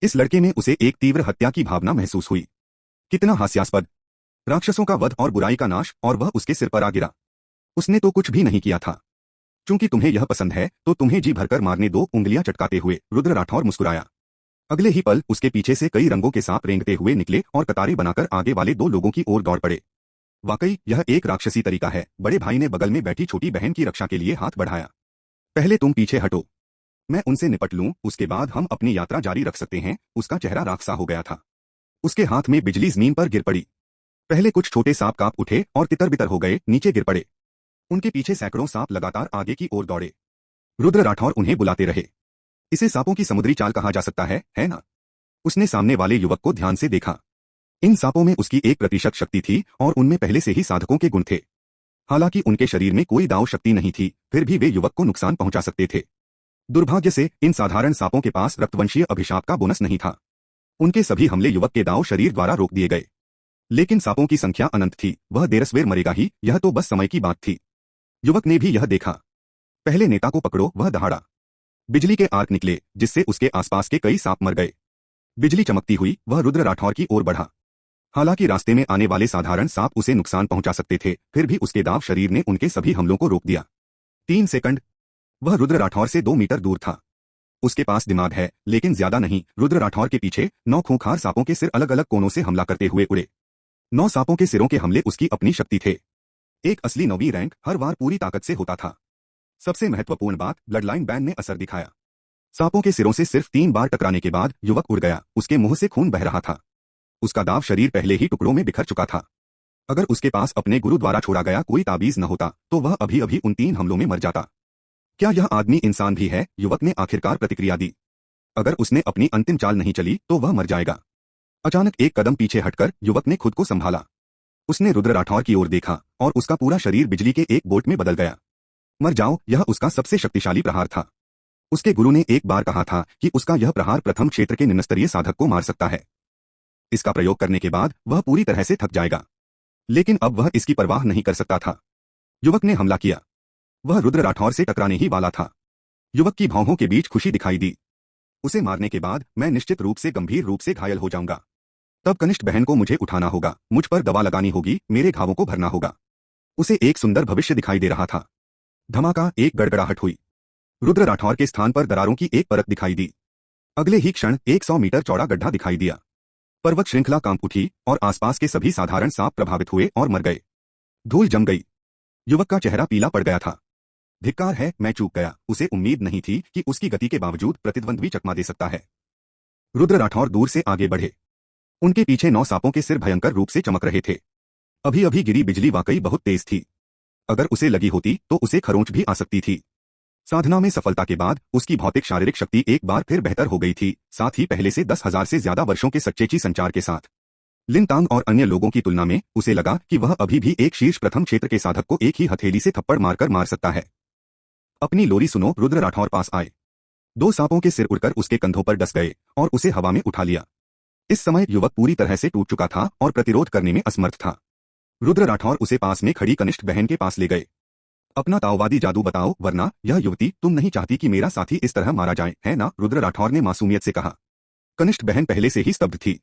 Speaker 2: इस लड़के में उसे एक तीव्र हत्या की भावना महसूस हुई। कितना हास्यास्पद! राक्षसों का वध और बुराई का नाश, और वह उसके सिर पर आ गिरा। उसने तो कुछ भी नहीं किया था। चूंकि तुम्हें यह पसंद है तो तुम्हें जी भरकर मारने दो। उंगलियां चटकाते हुए रुद्र राठौर मुस्कुराया। अगले ही पल उसके पीछे से कई रंगों के सांप रेंगते हुए निकले और कतारें बनाकर आगे वाले 2 लोगों की ओर दौड़ पड़े। वाकई यह एक राक्षसी तरीका है। बड़े भाई ने बगल में बैठी छोटी बहन की रक्षा के लिए हाथ बढ़ाया। पहले तुम पीछे हटो, मैं उनसे निपट लूं, उसके बाद हम अपनी यात्रा जारी रख सकते हैं। उसका चेहरा राखसा हो गया था। उसके हाथ में बिजली जमीन पर गिर पड़ी। पहले कुछ छोटे सांप कांप उठे और तितर बितर हो गए, नीचे गिर पड़े। उनके पीछे सैकड़ों सांप लगातार आगे की ओर दौड़े। रुद्र राठौर उन्हें बुलाते रहे। इसे सांपों की समुद्री चाल कहा जा सकता है ना? उसने सामने वाले युवक को ध्यान से देखा। इन सांपों में उसकी 1% शक्ति थी और उनमें पहले से ही साधकों के गुण थे। हालांकि उनके शरीर में कोई दांव शक्ति नहीं थी, फिर भी वे युवक को नुकसान पहुंचा सकते थे। दुर्भाग्य से इन साधारण सांपों के पास रक्तवंशीय अभिशाप का बोनस नहीं था। उनके सभी हमले युवक के दांव शरीर द्वारा रोक दिए गए। लेकिन सांपों की संख्या अनंत थी, वह देरसवेर मरेगा ही, यह तो बस समय की बात थी। युवक ने भी यह देखा। पहले नेता को पकड़ो, वह दहाड़ा। बिजली के आर्क निकले, जिससे उसके आसपास के कई सांप मर गए। बिजली चमकती हुई वह रुद्र राठौर की ओर बढ़ा। हालांकि रास्ते में आने वाले साधारण सांप उसे नुकसान पहुंचा सकते थे, फिर भी उसके दांव शरीर ने उनके सभी हमलों को रोक दिया। 3 सेकंड। वह रुद्र राठौर से 2 मीटर दूर था। उसके पास दिमाग है, लेकिन ज्यादा नहीं। रुद्र राठौर के पीछे 9 खूंखार सांपों के सिर अलग अलग कोनों से हमला करते हुए उड़े। 9 सांपों के सिरों के हमले उसकी अपनी शक्ति थे। एक असली 9वीं रैंक हर बार पूरी ताकत से होता था। सबसे महत्वपूर्ण बात, ब्लड लाइन बैन ने असर दिखाया। सांपों के सिरों से सिर्फ 3 बार टकराने के बाद युवक उड़ गया। उसके मुंह से खून बह रहा था। उसका दाव शरीर पहले ही टुकड़ों में बिखर चुका था। अगर उसके पास अपने गुरु द्वारा छोड़ा गया कोई ताबीज न होता तो वह अभी अभी उन 3 हमलों में मर जाता। क्या यह आदमी इंसान भी है? युवक ने आखिरकार प्रतिक्रिया दी। अगर उसने अपनी अंतिम चाल नहीं चली तो वह मर जाएगा। अचानक एक कदम पीछे हटकर युवक ने खुद को संभाला। उसने रुद्र राठौर की ओर देखा और उसका पूरा शरीर बिजली के एक बोल्ट में बदल गया। मर जाओ, यह उसका सबसे शक्तिशाली प्रहार था। उसके गुरु ने एक बार कहा था कि उसका यह प्रहार प्रथम क्षेत्र के निम्नस्तरीय साधक को मार सकता है। इसका प्रयोग करने के बाद वह पूरी तरह से थक जाएगा, लेकिन अब वह इसकी परवाह नहीं कर सकता था। युवक ने हमला किया। वह रुद्र राठौर से टकराने ही वाला था। युवक की भौहों के बीच खुशी दिखाई दी। उसे मारने के बाद मैं निश्चित रूप से गंभीर रूप से घायल हो जाऊंगा। तब कनिष्ठ बहन को मुझे उठाना होगा, मुझ पर दवा लगानी होगी, मेरे घावों को भरना होगा। उसे एक सुंदर भविष्य दिखाई दे रहा था। धमाका, एक गड़गड़ाहट हुई। रुद्र राठौर के स्थान पर दरारों की एक परत दिखाई दी। अगले ही क्षण 100 मीटर चौड़ा गड्ढा दिखाई दिया। पर्वत श्रृंखला कांप उठी और आसपास के सभी साधारण सांप प्रभावित हुए और मर गए। धूल जम गई। युवक का चेहरा पीला पड़ गया था। धिक्कार है, मैं चूक गया। उसे उम्मीद नहीं थी कि उसकी गति के बावजूद प्रतिद्वंद्वी चकमा दे सकता है। रुद्र राठौर दूर से आगे बढ़े। उनके पीछे 9 सांपों के सिर भयंकर रूप से चमक रहे थे। अभी अभी गिरी बिजली वाकई बहुत तेज थी। अगर उसे लगी होती तो उसे खरोंच भी आ सकती थी। साधना में सफलता के बाद उसकी भौतिक शारीरिक शक्ति एक बार फिर बेहतर हो गई थी, साथ ही पहले से 10,000 से ज्यादा वर्षों के सच्चे संचार के साथ। लिन तांग और अन्य लोगों की तुलना में उसे लगा कि वह अभी भी एक शीर्ष प्रथम क्षेत्र के साधक को एक ही हथेली से थप्पड़ मारकर मार सकता है। अपनी लोरी सुनो, रुद्र राठौर पास आए। 2 सांपों के सिर उड़कर उसके कंधों पर डस गए और उसे हवा में उठा लिया। इस समय युवक पूरी तरह से टूट चुका था और प्रतिरोध करने में असमर्थ था। रुद्र राठौर उसे पास में खड़ी कनिष्ठ बहन के पास ले गए। अपना ताओवादी जादू बताओ, वरना यह युवती, तुम नहीं चाहती कि मेरा साथी इस तरह मारा जाए, है ना? रुद्र राठौर ने मासूमियत से कहा। कनिष्ठ बहन पहले से ही स्तब्ध थी।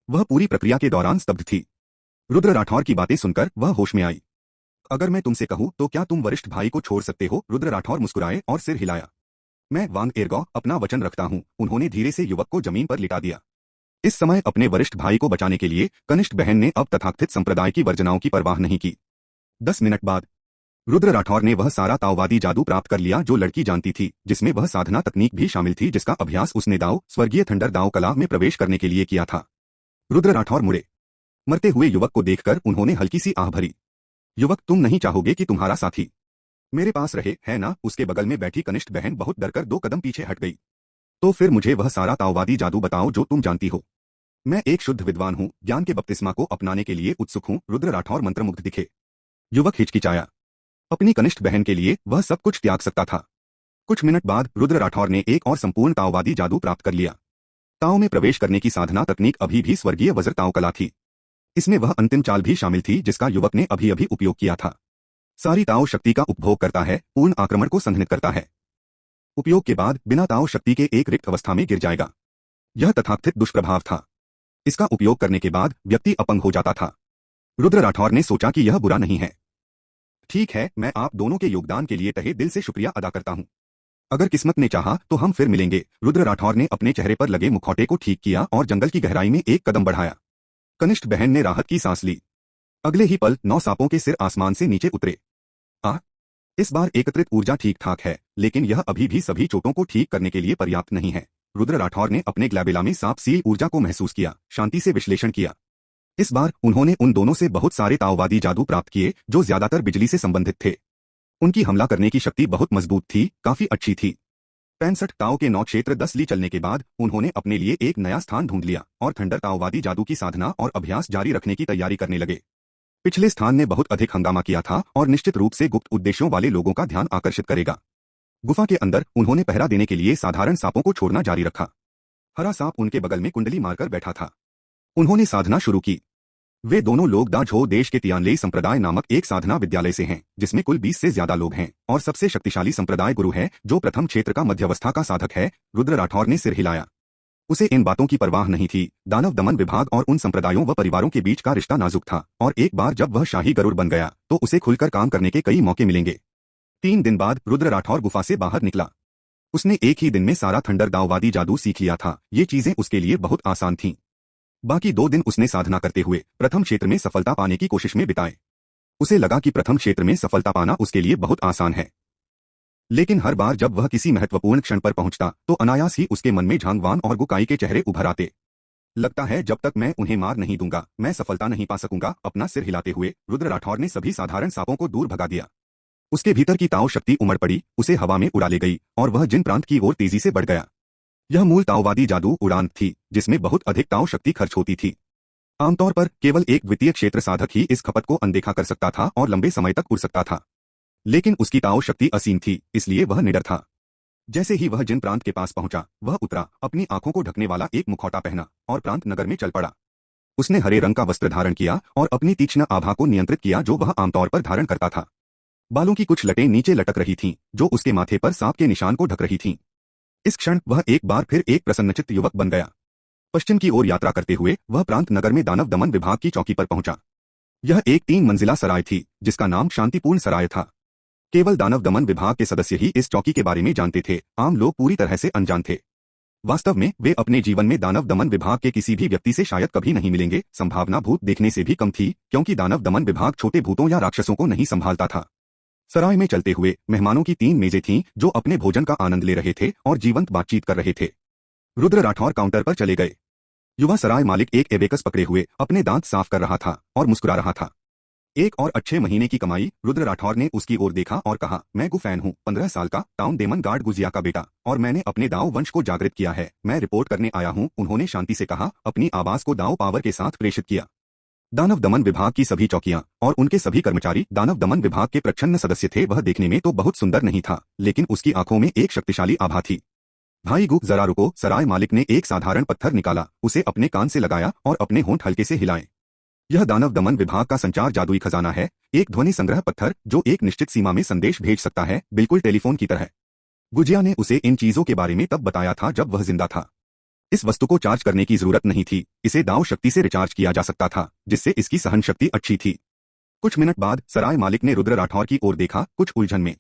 Speaker 2: वह पूरी प्रक्रिया के दौरान स्तब्ध थी। रुद्र राठौर की बातें सुनकर वह होश में आई। अगर मैं तुमसे कहूं तो क्या तुम वरिष्ठ भाई को छोड़ सकते हो? रुद्र राठौर मुस्कुराए और सिर हिलाया। मैं वांग एरगॉ अपना वचन रखता हूं। उन्होंने धीरे से युवक को जमीन पर लिटा दिया। इस समय अपने वरिष्ठ भाई को बचाने के लिए कनिष्ठ बहन ने अब तथाकथित संप्रदाय की वर्जनाओं की परवाह नहीं की। 10 मिनट बाद रुद्र राठौर ने वह सारा ताओवादी जादू प्राप्त कर लिया जो लड़की जानती थी, जिसमें वह साधना तकनीक भी शामिल थी जिसका अभ्यास उसने दाव स्वर्गीय थंडर दाव कला में प्रवेश करने के लिए किया था। रुद्र राठौर मुड़े। मरते हुए युवक को देखकर उन्होंने हल्की सी आह भरी। युवक, तुम नहीं चाहोगे कि तुम्हारा साथी मेरे पास रहे, है ना? उसके बगल में बैठी कनिष्ठ बहन बहुत डरकर 2 कदम पीछे हट गई। तो फिर मुझे वह सारा ताओवादी जादू बताओ जो तुम जानती हो। मैं एक शुद्ध विद्वान हूं, ज्ञान के बपतिस्मा को अपनाने के लिए उत्सुक हूं। रुद्र राठौर मंत्रमुग्ध दिखे। युवक हिचकिचाया। अपनी कनिष्ठ बहन के लिए वह सब कुछ त्याग सकता था। कुछ मिनट बाद रुद्र राठौर ने एक और संपूर्ण ताओवादी जादू प्राप्त कर लिया। ताओ में प्रवेश करने की साधना तकनीक अभी भी स्वर्गीय वज्र ताओ कला थी। इसमें वह अंतिम चाल भी शामिल थी जिसका युवक ने अभी अभी उपयोग किया था। सारी ताओ शक्ति का उपभोग करता है, पूर्ण आक्रमण को संघनित करता है। उपयोग के बाद बिना ताओ शक्ति के एक रिक्त अवस्था में गिर जाएगा। यह तथाकथित दुष्प्रभाव था। इसका उपयोग करने के बाद व्यक्ति अपंग हो जाता था। रुद्र राठौर ने सोचा कि यह बुरा नहीं है। ठीक है, मैं आप दोनों के योगदान के लिए तहे दिल से शुक्रिया अदा करता हूं। अगर किस्मत ने चाहा तो हम फिर मिलेंगे। रुद्र राठौर ने अपने चेहरे पर लगे मुखौटे को ठीक किया और जंगल की गहराई में एक कदम बढ़ाया। कनिष्ठ बहन ने राहत की सांस ली। अगले ही पल 9 सांपों के सिर आसमान से नीचे उतरे। इस बार एकत्रित ऊर्जा ठीक ठाक है, लेकिन यह अभी भी सभी चोटों को ठीक करने के लिए पर्याप्त नहीं है। रुद्र राठौर ने अपने ग्लैबेला में सांप सील ऊर्जा को महसूस किया, शांति से विश्लेषण किया। इस बार उन्होंने उन दोनों से बहुत सारे ताओवादी जादू प्राप्त किए जो ज्यादातर बिजली से संबंधित थे। उनकी हमला करने की शक्ति बहुत मजबूत थी, काफी अच्छी थी। 65 ताओ के 9 क्षेत्र 10 ली चलने के बाद उन्होंने अपने लिए एक नया स्थान ढूंढ लिया और थंडर ताओवादी जादू की साधना और अभ्यास जारी रखने की तैयारी करने लगे। पिछले स्थान ने बहुत अधिक हंगामा किया था और निश्चित रूप से गुप्त उद्देश्यों वाले लोगों का ध्यान आकर्षित करेगा। गुफा के अंदर उन्होंने पहरा देने के लिए साधारण सांपों को छोड़ना जारी रखा। हरा सांप उनके बगल में कुंडली मारकर बैठा था। उन्होंने साधना शुरू की। वे दोनों लोग दाझो देश के तियानलेई संप्रदाय नामक एक साधना विद्यालय से हैं, जिसमें कुल 20 से ज्यादा लोग हैं और सबसे शक्तिशाली संप्रदाय गुरु है जो प्रथम क्षेत्र का मध्यवस्था का साधक है। रुद्र राठौर ने सिर हिलाया। उसे इन बातों की परवाह नहीं थी। दानव दमन विभाग और उन संप्रदायों व परिवारों के बीच का रिश्ता नाजुक था और एक बार जब वह शाही गरुड़ बन गया तो उसे खुलकर काम करने के कई मौके मिलेंगे। 3 दिन बाद रुद्र राठौर गुफा से बाहर निकला। उसने एक ही दिन में सारा थंडर दाववादी जादू सीख लिया था। ये चीजें उसके लिए बहुत आसान थीं। बाकी 2 दिन उसने साधना करते हुए प्रथम क्षेत्र में सफलता पाने की कोशिश में बिताए। उसे लगा कि प्रथम क्षेत्र में सफलता पाना उसके लिए बहुत आसान है। लेकिन हर बार जब वह किसी महत्वपूर्ण क्षण पर पहुंचता तो अनायास ही उसके मन में झांगवान और गुकाई के चेहरे उभर आते। लगता है जब तक मैं उन्हें मार नहीं दूंगा मैं सफलता नहीं पा सकूंगा। अपना सिर हिलाते हुए रुद्र राठौर ने सभी साधारण सांपों को दूर भगा दिया। उसके भीतर की ताओ शक्ति उमड़ पड़ी, उसे हवा में उड़ा ले गई और वह जिन प्रांत की ओर तेजी से बढ़ गया। यह मूल ताओवादी जादू उड़ान थी जिसमें बहुत अधिक ताओ शक्ति खर्च होती थी। आमतौर पर केवल एक द्वितीय क्षेत्र साधक ही इस खपत को अनदेखा कर सकता था और लंबे समय तक उड़ सकता था। लेकिन उसकी ताओ शक्ति असीम थी, इसलिए वह निडर था। जैसे ही वह जिन प्रांत के पास पहुंचा वह उतरा, अपनी आंखों को ढकने वाला एक मुखौटा पहना और प्रांत नगर में चल पड़ा। उसने हरे रंग का वस्त्र धारण किया और अपनी तीक्ष्ण आभा को नियंत्रित किया जो वह आमतौर पर धारण करता था। बालों की कुछ लटें नीचे लटक रही थीं, जो उसके माथे पर सांप के निशान को ढक रही थीं। इस क्षण वह एक बार फिर एक प्रसन्नचित्त युवक बन गया। पश्चिम की ओर यात्रा करते हुए वह प्रांत नगर में दानव दमन विभाग की चौकी पर पहुंचा। यह एक 3 मंजिला सराय थी जिसका नाम शांतिपूर्ण सराय था। केवल दानव दमन विभाग के सदस्य ही इस चौकी के बारे में जानते थे, आम लोग पूरी तरह से अनजान थे। वास्तव में वे अपने जीवन में दानव दमन विभाग के किसी भी व्यक्ति से शायद कभी नहीं मिलेंगे। संभावना भूत देखने से भी कम थी, क्योंकि दानव दमन विभाग छोटे भूतों या राक्षसों को नहीं संभालता था। सराय में चलते हुए मेहमानों की 3 मेजें थीं जो अपने भोजन का आनंद ले रहे थे और जीवंत बातचीत कर रहे थे। रुद्र राठौर काउंटर पर चले गए। युवा सराय मालिक एक एबेकस पकड़े हुए अपने दांत साफ कर रहा था और मुस्कुरा रहा था। 1 और अच्छे महीने की कमाई। रुद्र राठौर ने उसकी ओर देखा और कहा, मैं गुफैन हूँ, 15 साल का, टाउन डेमन गार्ड गुजिया का बेटा, और मैंने अपने दाओ वंश को जागृत किया है। मैं रिपोर्ट करने आया हूँ, उन्होंने शांति से कहा, अपनी आवाज को दाओ पावर के साथ प्रेषित किया। दानव दमन विभाग की सभी चौकियां और उनके सभी कर्मचारी दानव दमन विभाग के प्रच्छन्न सदस्य थे। वह देखने में तो बहुत सुंदर नहीं था, लेकिन उसकी आंखों में एक शक्तिशाली आभा थी। भाई गु, जरा रुको। सराय मालिक ने एक साधारण पत्थर निकाला, उसे अपने कान से लगाया और अपने होंठ हल्के से हिलाए। यह दानव दमन विभाग का संचार जादुई खजाना है, एक ध्वनि संग्रह पत्थर जो एक निश्चित सीमा में संदेश भेज सकता है, बिल्कुल टेलीफोन की तरह। गुजिया ने उसे इन चीजों के बारे में तब बताया था जब वह जिंदा था। इस वस्तु को चार्ज करने की जरूरत नहीं थी, इसे दाव शक्ति से रिचार्ज किया जा सकता था, जिससे इसकी सहन शक्ति अच्छी थी। कुछ मिनट बाद सराय मालिक ने रुद्र राठौर की ओर देखा, कुछ उलझन में।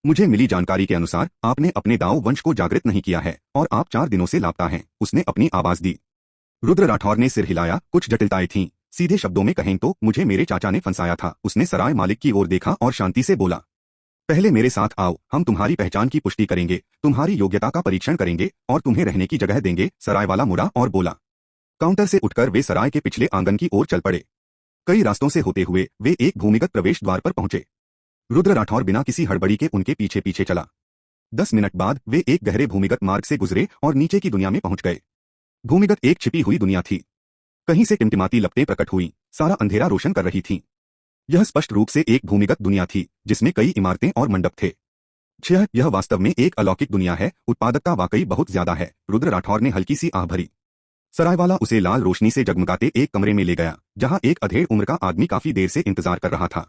Speaker 2: मुझे मिली जानकारी के अनुसार आपने अपने दाव वंश को जागृत नहीं किया है और आप 4 दिनों से लापता हैं, उसने अपनी आवाज दी। रुद्र राठौर ने सिर हिलाया, कुछ जटिलताएं थीं। सीधे शब्दों में कहें तो मुझे मेरे चाचा ने फंसाया था। उसने सराय मालिक की ओर देखा और शांति से बोला, पहले मेरे साथ आओ, हम तुम्हारी पहचान की पुष्टि करेंगे, तुम्हारी योग्यता का परीक्षण करेंगे और तुम्हें रहने की जगह देंगे। सराय वाला मुड़ा और बोला। काउंटर से उठकर वे सराय के पिछले आंगन की ओर चल पड़े। कई रास्तों से होते हुए वे एक भूमिगत प्रवेश द्वार पर पहुंचे। रुद्र राठौर बिना किसी हड़बड़ी के उनके पीछे पीछे चला। 10 मिनट बाद वे एक गहरे भूमिगत मार्ग से गुजरे और नीचे की दुनिया में पहुंच गए। भूमिगत एक छिपी हुई दुनिया थी। कहीं से टिमटिमाती लपटें प्रकट हुई, सारा अंधेरा रोशन कर रही थीं। यह स्पष्ट रूप से एक भूमिगत दुनिया थी जिसमें कई इमारतें और मंडप थे। यह वास्तव में एक अलौकिक दुनिया है, उत्पादकता वाकई बहुत ज्यादा है। रुद्र राठौर ने हल्की सी आह भरी। सरायवाला उसे लाल रोशनी से जगमगाते एक कमरे में ले गया, जहां एक अधेड़ उम्र का आदमी काफी देर से इंतजार कर रहा था।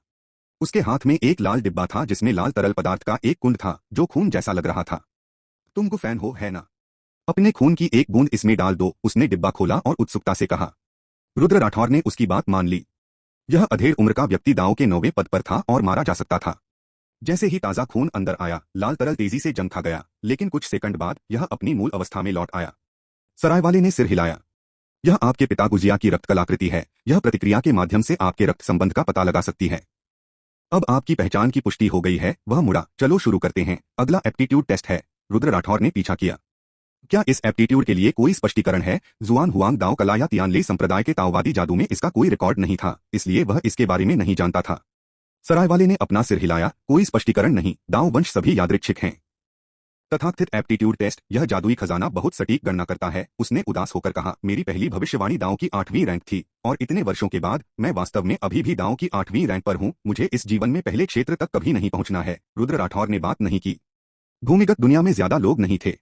Speaker 2: उसके हाथ में एक लाल डिब्बा था जिसमें लाल तरल पदार्थ का एक कुंड था जो खून जैसा लग रहा था। तुम गुफैन हो, है ना? अपने खून की एक बूंद इसमें डाल दो, उसने डिब्बा खोला और उत्सुकता से कहा। रुद्र राठौर ने उसकी बात मान ली। यह अधेड़ उम्र का व्यक्ति दांव के 9वें पद पर था और मारा जा सकता था। जैसे ही ताजा खून अंदर आया, लाल तरल तेजी से जम खा गया, लेकिन कुछ सेकंड बाद यह अपनी मूल अवस्था में लौट आया। सरायवाले ने सिर हिलाया। यह आपके पिता गुजिया की रक्त कलाकृति है, यह प्रतिक्रिया के माध्यम से आपके रक्त संबंध का पता लगा सकती है। अब आपकी पहचान की पुष्टि हो गई है। वह मुड़ा, चलो शुरू करते हैं, अगला एप्टीट्यूड टेस्ट है। रुद्र राठौर ने पीछा किया। क्या इस एप्टीट्यूड के लिए कोई स्पष्टीकरण है? जुआन हुआंग दाव कला या तियानले संप्रदाय के ताओवादी जादू में इसका कोई रिकॉर्ड नहीं था, इसलिए वह इसके बारे में नहीं जानता था। सरायवाले ने अपना सिर हिलाया, कोई स्पष्टीकरण नहीं, दाव वंश सभी यादृच्छिक हैं। तथाकथित एप्टीट्यूड टेस्ट, यह जादुई खजाना बहुत सटीक गणना करता है, उसने उदास होकर कहा। मेरी पहली भविष्यवाणी दांव की 8वीं रैंक थी और इतने वर्षों के बाद मैं वास्तव में अभी भी दांव की 8वीं रैंक पर हूं। मुझे इस जीवन में पहले क्षेत्र तक कभी नहीं पहुंचना है। रुद्र राठौर ने बात नहीं की। भूमिगत दुनिया में ज्यादा लोग नहीं थे।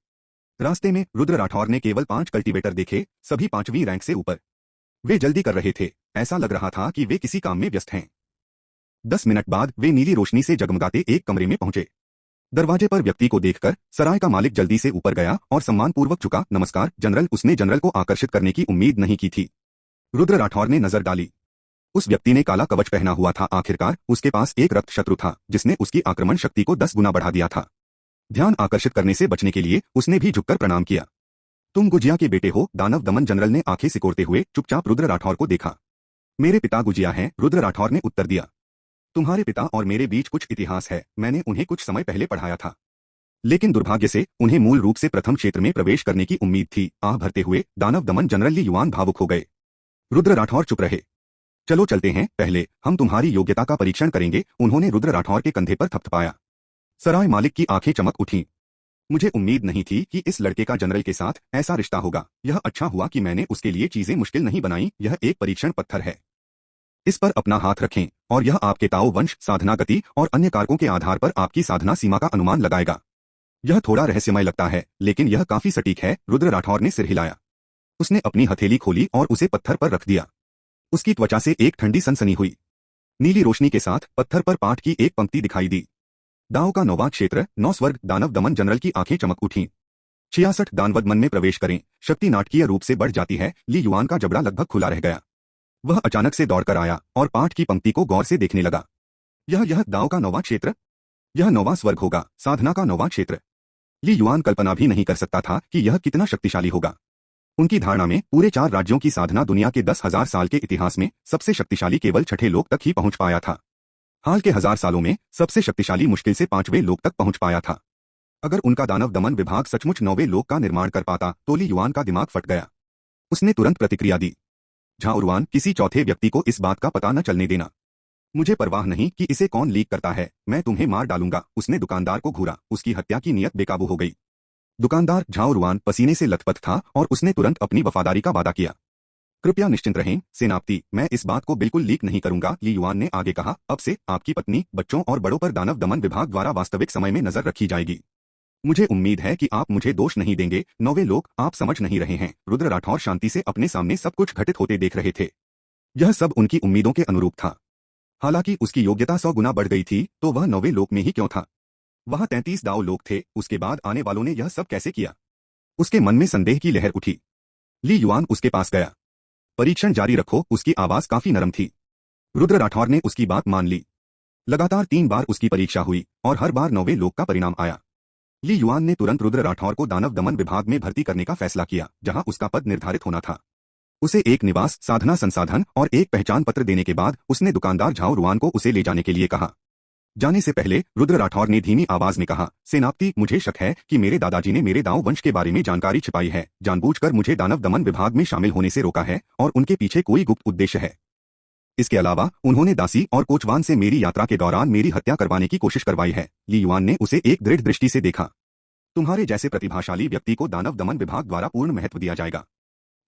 Speaker 2: रास्ते में रुद्र राठौर ने केवल 5 कल्टीवेटर देखे, सभी 5वीं रैंक से ऊपर। वे जल्दी कर रहे थे, ऐसा लग रहा था कि वे किसी काम में व्यस्त हैं। 10 मिनट बाद वे नीली रोशनी से जगमगाते एक कमरे में पहुंचे। दरवाजे पर व्यक्ति को देखकर सराय का मालिक जल्दी से ऊपर गया और सम्मानपूर्वक झुका। नमस्कार जनरल, उसने जनरल को आकर्षित करने की उम्मीद नहीं की थी। रुद्र राठौर ने नजर डाली। उस व्यक्ति ने काला कवच पहना हुआ था। आखिरकार उसके पास एक रक्त शत्रु था जिसने उसकी आक्रमण शक्ति को 10 गुना बढ़ा दिया था। ध्यान आकर्षित करने से बचने के लिए उसने भी झुककर प्रणाम किया। तुम गुजिया के बेटे हो? दानव दमन जनरल ने आंखें सिकोड़ते हुए चुपचाप रुद्र राठौर को देखा। मेरे पिता गुजिया हैं, रुद्र राठौर ने उत्तर दिया। तुम्हारे पिता और मेरे बीच कुछ इतिहास है, मैंने उन्हें कुछ समय पहले पढ़ाया था। लेकिन दुर्भाग्य से उन्हें मूल रूप से प्रथम क्षेत्र में प्रवेश करने की उम्मीद थी। आह भरते हुए दानव दमन जनरल ली युआन भावुक हो गए। रुद्र राठौर चुप रहे। चलो चलते हैं, पहले हम तुम्हारी योग्यता का परीक्षण करेंगे। उन्होंने रुद्र राठौर के कंधे पर थपथपाया। सराय मालिक की आंखें चमक उठीं। मुझे उम्मीद नहीं थी कि इस लड़के का जनरल के साथ ऐसा रिश्ता होगा। यह अच्छा हुआ कि मैंने उसके लिए चीजें मुश्किल नहीं बनाई। यह एक परीक्षण पत्थर है। इस पर अपना हाथ रखें और यह आपके ताओ वंश, साधना गति और अन्य कारकों के आधार पर आपकी साधना सीमा का अनुमान लगाएगा। यह थोड़ा रहस्यमय लगता है, लेकिन यह काफी सटीक है। रुद्र राठौर ने सिर हिलाया। उसने अपनी हथेली खोली और उसे पत्थर पर रख दिया। उसकी त्वचा से एक ठंडी सनसनी हुई। नीली रोशनी के साथ पत्थर पर पाठ की एक पंक्ति दिखाई दी। दाओ का 9वां क्षेत्र, 9 स्वर्ग। दानव दमन जनरल की आंखें चमक उठीं। 66 दानवद मन में प्रवेश करें। शक्ति नाटकीय रूप से बढ़ जाती है। ली युआन का जबड़ा लगभग खुला रह गया। वह अचानक से दौड़कर आया और पाठ की पंक्ति को गौर से देखने लगा। यह दाओ का 9वां क्षेत्र, यह 9वां स्वर्ग होगा, साधना का 9वां क्षेत्र। ली युआन कल्पना भी नहीं कर सकता था कि यह कितना शक्तिशाली होगा। उनकी धारणा में पूरे 4 राज्यों की साधना दुनिया के 10,000 साल के इतिहास में सबसे शक्तिशाली केवल 6ठे लोक तक ही पहुंच पाया था। हाल के 1000 सालों में सबसे शक्तिशाली मुश्किल से 5वें लोक तक पहुंच पाया था। अगर उनका दानव दमन विभाग सचमुच 9वें लोक का निर्माण कर पाता तो ली युआन का दिमाग फट गया। उसने तुरंत प्रतिक्रिया दी। झाओरुआन, किसी चौथे व्यक्ति को इस बात का पता न चलने देना। मुझे परवाह नहीं कि इसे कौन लीक करता है, मैं तुम्हें मार डालूंगा। उसने दुकानदार को घूरा। उसकी हत्या की नीयत बेकाबू हो गई। दुकानदार झाओरुआन पसीने से लथपथ था और उसने तुरंत अपनी वफादारी का वादा किया। कृपया निश्चिंत रहें सेनापति, मैं इस बात को बिल्कुल लीक नहीं करूंगा। ली युआन ने आगे कहा। अब से आपकी पत्नी, बच्चों और बड़ों पर दानव दमन विभाग द्वारा वास्तविक समय में नजर रखी जाएगी। मुझे उम्मीद है कि आप मुझे दोष नहीं देंगे। 9वें लोक आप समझ नहीं रहे हैं। रुद्र राठौर शांति से अपने सामने सब कुछ घटित होते देख रहे थे। यह सब उनकी उम्मीदों के अनुरूप था। हालांकि उसकी योग्यता 100 गुना बढ़ गई थी, तो वह 9वें लोक में ही क्यों था? वहां 33 दाव लोक थे। उसके बाद आने वालों ने यह सब कैसे किया? उसके मन में संदेह की लहर उठी। ली युआन उसके पास गया। परीक्षण जारी रखो। उसकी आवाज काफी नरम थी। रुद्र राठौर ने उसकी बात मान ली। लगातार 3 बार उसकी परीक्षा हुई और हर बार 9वें लोक का परिणाम आया। ली युआन ने तुरंत रुद्र राठौर को दानव दमन विभाग में भर्ती करने का फैसला किया, जहां उसका पद निर्धारित होना था। उसे एक निवास, साधना संसाधन और एक पहचान पत्र देने के बाद उसने दुकानदार झाओरुआन को उसे ले जाने के लिए कहा। जाने से पहले रुद्र राठौर ने धीमी आवाज में कहा, सेनापति, मुझे शक है कि मेरे दादाजी ने मेरे दाव वंश के बारे में जानकारी छिपाई है। जानबूझकर मुझे दानव दमन विभाग में शामिल होने से रोका है और उनके पीछे कोई गुप्त उद्देश्य है। इसके अलावा उन्होंने दासी और कोचवान से मेरी यात्रा के दौरान मेरी हत्या करवाने की कोशिश करवाई है। ली युआन ने उसे एक दृढ़ दृष्टि से देखा। तुम्हारे जैसे प्रतिभाशाली व्यक्ति को दानव दमन विभाग द्वारा पूर्ण महत्व दिया जाएगा।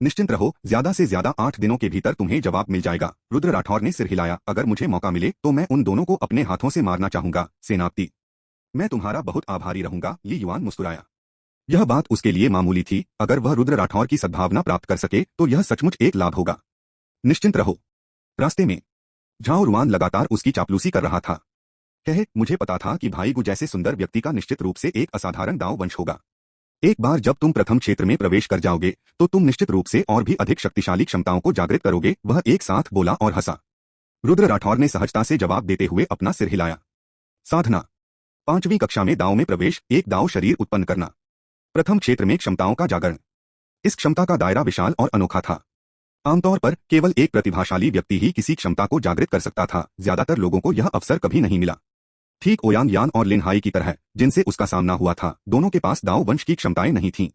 Speaker 2: निश्चिंत रहो, ज्यादा से ज्यादा 8 दिनों के भीतर तुम्हें जवाब मिल जाएगा। रुद्र राठौर ने सिर हिलाया। अगर मुझे मौका मिले तो मैं उन दोनों को अपने हाथों से मारना चाहूंगा सेनापति। मैं तुम्हारा बहुत आभारी रहूंगा। ली युआन मुस्कुराया। यह बात उसके लिए मामूली थी। अगर वह रुद्र राठौर की सद्भावना प्राप्त कर सके तो यह सचमुच एक लाभ होगा। निश्चिंत रहो। रास्ते में झाओरुआन लगातार उसकी चापलूसी कर रहा था। मुझे पता था कि भाई गु जैसे सुंदर व्यक्ति का निश्चित रूप से एक असाधारण दाव वंश होगा। एक बार जब तुम प्रथम क्षेत्र में प्रवेश कर जाओगे तो तुम निश्चित रूप से और भी अधिक शक्तिशाली क्षमताओं को जागृत करोगे। वह एक साथ बोला और हंसा। रुद्र राठौर ने सहजता से जवाब देते हुए अपना सिर हिलाया। साधना 5वीं कक्षा में दाव में प्रवेश, एक दाव शरीर उत्पन्न करना। प्रथम क्षेत्र में क्षमताओं का जागरण। इस क्षमता का दायरा विशाल और अनोखा था। आमतौर पर केवल एक प्रतिभाशाली व्यक्ति ही किसी क्षमता को जागृत कर सकता था। ज्यादातर लोगों को यह अवसर कभी नहीं मिला। ठीक ओयांग यान और लिन हाई की तरह, जिनसे उसका सामना हुआ था, दोनों के पास दाव वंश की क्षमताएं नहीं थीं।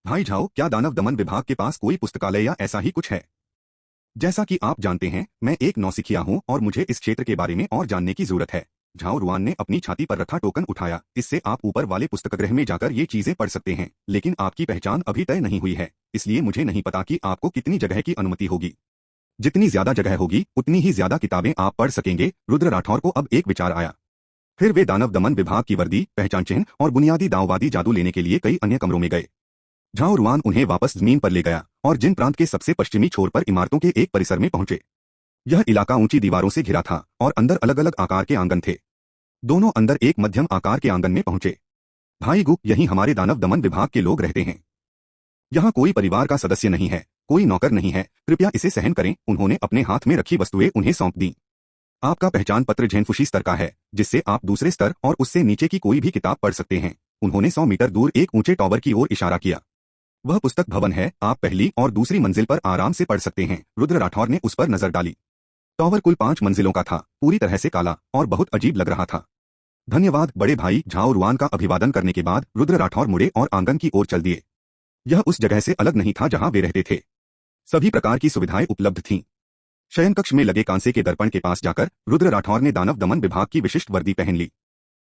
Speaker 2: भाई झाओ, क्या दानव दमन विभाग के पास कोई पुस्तकालय या ऐसा ही कुछ है? जैसा कि आप जानते हैं, मैं एक नौसिखिया हूं और मुझे इस क्षेत्र के बारे में और जानने की जरूरत है। झाओरुआन ने अपनी छाती पर रखा टोकन उठाया। इससे आप ऊपर वाले पुस्तकगृह में जाकर ये चीजें पढ़ सकते हैं, लेकिन आपकी पहचान अभी तय नहीं हुई है, इसलिए मुझे नहीं पता कि आपको कितनी जगह की अनुमति होगी। जितनी ज्यादा जगह होगी उतनी ही ज्यादा किताबें आप पढ़ सकेंगे। रुद्र राठौर को अब एक विचार आया। फिर वे दानव दमन विभाग की वर्दी, पहचान चिन्ह और बुनियादी दाववादी जादू लेने के लिए कई अन्य कमरों में गए। झाओरुआन उन्हें वापस जमीन पर ले गया और जिन प्रांत के सबसे पश्चिमी छोर पर इमारतों के एक परिसर में पहुंचे। यह इलाका ऊंची दीवारों से घिरा था और अंदर अलग अलग आकार के आंगन थे। दोनों अंदर एक मध्यम आकार के आंगन में पहुंचे। भाई गु, यहीं हमारे दानव दमन विभाग के लोग रहते हैं। यहाँ कोई परिवार का सदस्य नहीं है, कोई नौकर नहीं है, कृपया इसे सहन करें। उन्होंने अपने हाथ में रखी वस्तुएं उन्हें सौंप दी। आपका पहचान पत्र झेनफुशी स्तर का है, जिससे आप दूसरे स्तर और उससे नीचे की कोई भी किताब पढ़ सकते हैं। उन्होंने 100 मीटर दूर एक ऊंचे टॉवर की ओर इशारा किया। वह पुस्तक भवन है, आप पहली और दूसरी मंजिल पर आराम से पढ़ सकते हैं। रुद्र राठौर ने उस पर नजर डाली। टॉवर कुल 5 मंजिलों का था, पूरी तरह से काला और बहुत अजीब लग रहा था। धन्यवाद बड़े भाई। झाओ रुआन का अभिवादन करने के बाद रुद्र राठौर मुड़े और आंगन की ओर चल दिए। यह उस जगह से अलग नहीं था जहां वे रहते थे। सभी प्रकार की सुविधाएं उपलब्ध थीं। शयन कक्ष में लगे कांसे के दर्पण के पास जाकर रुद्र राठौर ने दानव दमन विभाग की विशिष्ट वर्दी पहन ली।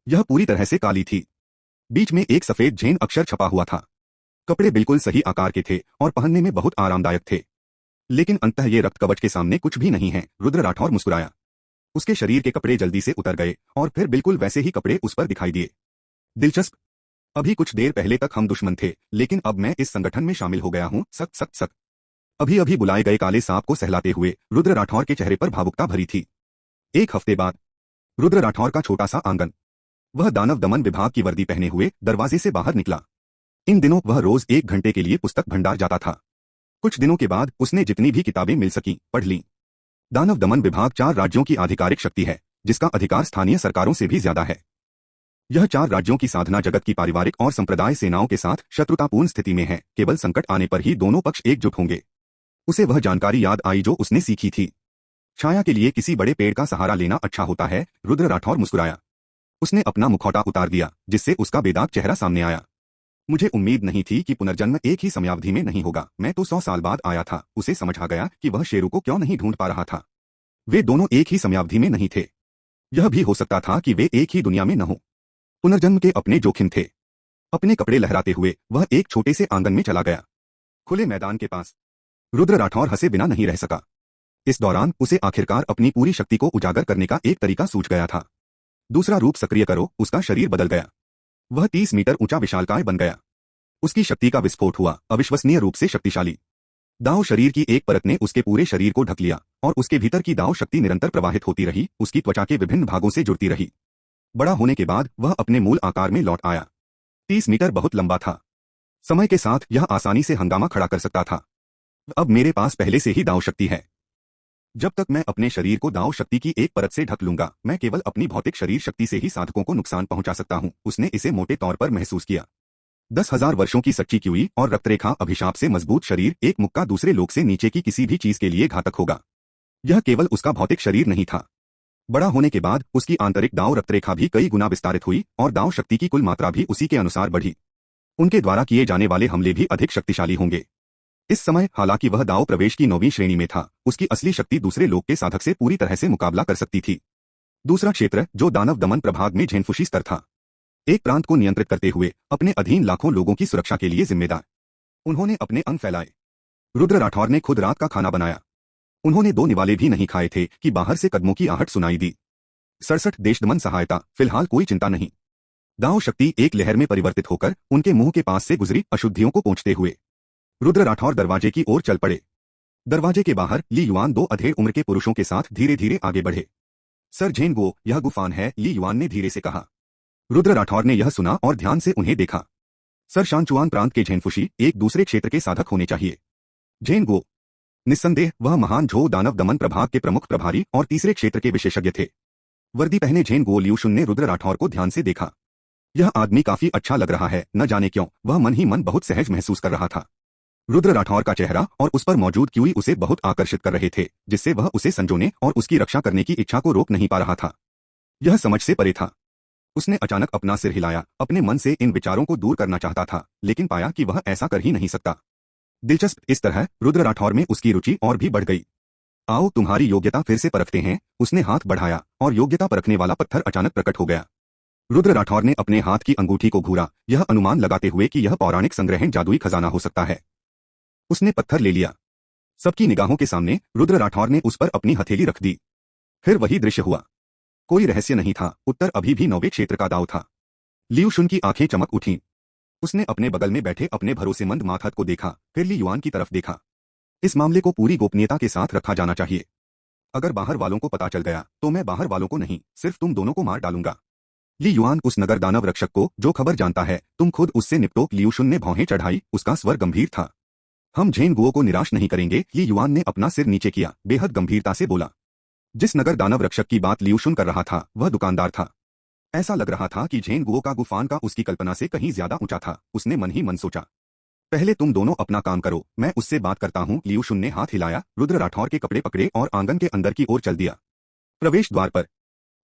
Speaker 2: यह पूरी तरह से काली थी। बीच में एक सफेद झेन अक्षर छपा हुआ था। कपड़े बिल्कुल सही आकार के थे और पहनने में बहुत आरामदायक थे। लेकिन अंततः ये रक्त कवच के सामने कुछ भी नहीं है। रुद्र राठौर मुस्कुराया। उसके शरीर के कपड़े जल्दी से उतर गए और फिर बिल्कुल वैसे ही कपड़े उस पर दिखाई दिए। दिलचस्प। अभी कुछ देर पहले तक हम दुश्मन थे, लेकिन अब मैं इस संगठन में शामिल हो गया हूं। सक सक सक। अभी अभी बुलाए गए काले सांप को सहलाते हुए रुद्र राठौर के चेहरे पर भावुकता भरी थी। एक हफ्ते बाद रुद्र राठौर का छोटा सा आंगन। वह दानव दमन विभाग की वर्दी पहने हुए दरवाजे से बाहर निकला। इन दिनों वह रोज 1 घंटे के लिए पुस्तक भंडार जाता था। कुछ दिनों के बाद उसने जितनी भी किताबें मिल सकी पढ़ लीं। दानव दमन विभाग 4 राज्यों की आधिकारिक शक्ति है, जिसका अधिकार स्थानीय सरकारों से भी ज्यादा है। यह 4 राज्यों की साधना जगत की पारिवारिक और संप्रदाय सेनाओं के साथ शत्रुतापूर्ण स्थिति में है। केवल संकट आने पर ही दोनों पक्ष एकजुट होंगे। उसे वह जानकारी याद आई जो उसने सीखी थी। छाया के लिए किसी बड़े पेड़ का सहारा लेना अच्छा होता है। रुद्र राठौर मुस्कुराया। उसने अपना मुखौटा उतार दिया, जिससे उसका बेदाग चेहरा सामने आया। मुझे उम्मीद नहीं थी कि पुनर्जन्म एक ही समयावधि में नहीं होगा। मैं तो 100 साल बाद आया था। उसे समझ आ गया कि वह शेरू को क्यों नहीं ढूंढ पा रहा था। वे दोनों एक ही समयावधि में नहीं थे। यह भी हो सकता था कि वे एक ही दुनिया में न हो। पुनर्जन्म के अपने जोखिम थे। अपने कपड़े लहराते हुए वह एक छोटे से आंगन में चला गया। खुले मैदान के पास रुद्र राठौर हंसे बिना नहीं रह सका। इस दौरान उसे आखिरकार अपनी पूरी शक्ति को उजागर करने का एक तरीका सूझ गया था। दूसरा रूप सक्रिय करो। उसका शरीर बदल गया। वह 30 मीटर ऊंचा विशालकाय बन गया। उसकी शक्ति का विस्फोट हुआ, अविश्वसनीय रूप से शक्तिशाली। दाव शरीर की एक परत ने उसके पूरे शरीर को ढक लिया और उसके भीतर की दाव शक्ति निरंतर प्रवाहित होती रही, उसकी त्वचा के विभिन्न भागों से जुड़ती रही। बड़ा होने के बाद वह अपने मूल आकार में लौट आया। 30 मीटर बहुत लंबा था। समय के साथ यह आसानी से हंगामा खड़ा कर सकता था। अब मेरे पास पहले से ही दाव शक्ति है। जब तक मैं अपने शरीर को दाव शक्ति की एक परत से ढक लूंगा, मैं केवल अपनी भौतिक शरीर शक्ति से ही साधकों को नुकसान पहुंचा सकता हूं। उसने इसे मोटे तौर पर महसूस किया। 10,000 वर्षों की सच्ची क्यूई और रक्तरेखा अभिशाप से मजबूत शरीर एक मुक्का दूसरे लोक से नीचे की किसी भी चीज के लिए घातक होगा। यह केवल उसका भौतिक शरीर नहीं था। बड़ा होने के बाद उसकी आंतरिक दाव रक्तरेखा भी कई गुना विस्तारित हुई और दाव शक्ति की कुल मात्रा भी उसी के अनुसार बढ़ी। उनके द्वारा किए जाने वाले हमले भी अधिक शक्तिशाली होंगे। इस समय हालांकि वह दाव प्रवेश की 9वीं श्रेणी में था, उसकी असली शक्ति दूसरे लोक के साधक से पूरी तरह से मुकाबला कर सकती थी। दूसरा क्षेत्र जो दानव दमन प्रभाग में झेनफुशी स्तर था, एक प्रांत को नियंत्रित करते हुए अपने अधीन लाखों लोगों की सुरक्षा के लिए जिम्मेदार। उन्होंने अपने अंग फैलाए। रुद्र राठौर ने खुद रात का खाना बनाया। उन्होंने 2 निवाले भी नहीं खाए थे कि बाहर से कदमों की आहट सुनाई दी। 67 देशदमन सहायता। फिलहाल कोई चिंता नहीं। दाव शक्ति एक लहर में परिवर्तित होकर उनके मुंह के पास से गुजरी, अशुद्धियों को पोंछते हुए रुद्र राठौर दरवाजे की ओर चल पड़े। दरवाजे के बाहर ली युआन 2 अधेड़ उम्र के पुरुषों के साथ धीरे धीरे आगे बढ़े। सर झेनगो, यह गुफान है, ली युआन ने धीरे से कहा। रुद्र राठौर ने यह सुना और ध्यान से उन्हें देखा। सर शांचुआन प्रांत के झेनफुशी एक दूसरे क्षेत्र के साधक होने चाहिए। झेनगो निस्संदेह वह महान झो दानव दमन प्रभाग के प्रमुख प्रभारी और तीसरे क्षेत्र के विशेषज्ञ थे। वर्दी पहने झेनगो लियूशुन ने रुद्र राठौर को ध्यान से देखा। यह आदमी काफी अच्छा लग रहा है। न जाने क्यों वह मन ही मन बहुत सहज महसूस कर रहा था। रुद्र राठौर का चेहरा और उस पर मौजूद क्यूई उसे बहुत आकर्षित कर रहे थे, जिससे वह उसे संजोने और उसकी रक्षा करने की इच्छा को रोक नहीं पा रहा था। यह समझ से परे था। उसने अचानक अपना सिर हिलाया, अपने मन से इन विचारों को दूर करना चाहता था, लेकिन पाया कि वह ऐसा कर ही नहीं सकता। दिलचस्प, इस तरह रुद्र राठौर में उसकी रुचि और भी बढ़ गई। आओ तुम्हारी योग्यता फिर से परखते हैं। उसने हाथ बढ़ाया और योग्यता परखने वाला पत्थर अचानक प्रकट हो गया। रुद्र राठौर ने अपने हाथ की अंगूठी को घूरा, यह अनुमान लगाते हुए कि यह पौराणिक संग्रहण जादुई खजाना हो सकता है। उसने पत्थर ले लिया। सबकी निगाहों के सामने रुद्र राठौर ने उस पर अपनी हथेली रख दी। फिर वही दृश्य हुआ। कोई रहस्य नहीं था। उत्तर अभी भी 9वें क्षेत्र का दाव था। लियूशुन की आंखें चमक उठीं। उसने अपने बगल में बैठे अपने भरोसेमंद माथत को देखा, फिर ली युआन की तरफ देखा। इस मामले को पूरी गोपनीयता के साथ रखा जाना चाहिए। अगर बाहर वालों को पता चल गया तो मैं बाहर वालों को नहीं, सिर्फ तुम दोनों को मार डालूंगा। ली युआन उस नगर दानव रक्षक को जो खबर जानता है, तुम खुद उससे निपटो। लियूशुन ने भौहें चढ़ाई, उसका स्वर गंभीर था। हम झेनगुओ को निराश नहीं करेंगे। ली युआन ने अपना सिर नीचे किया, बेहद गंभीरता से बोला। जिस नगर दानव रक्षक की बात लियूशुन कर रहा था वह दुकानदार था। ऐसा लग रहा था कि झेनगुओ का गुफान का उसकी कल्पना से कहीं ज्यादा ऊंचा था। उसने मन ही मन सोचा, पहले तुम दोनों अपना काम करो, मैं उससे बात करता हूं। लियूशुन ने हाथ हिलाया, रुद्र राठौर के कपड़े पकड़े और आंगन के अंदर की ओर चल दिया। प्रवेश द्वार पर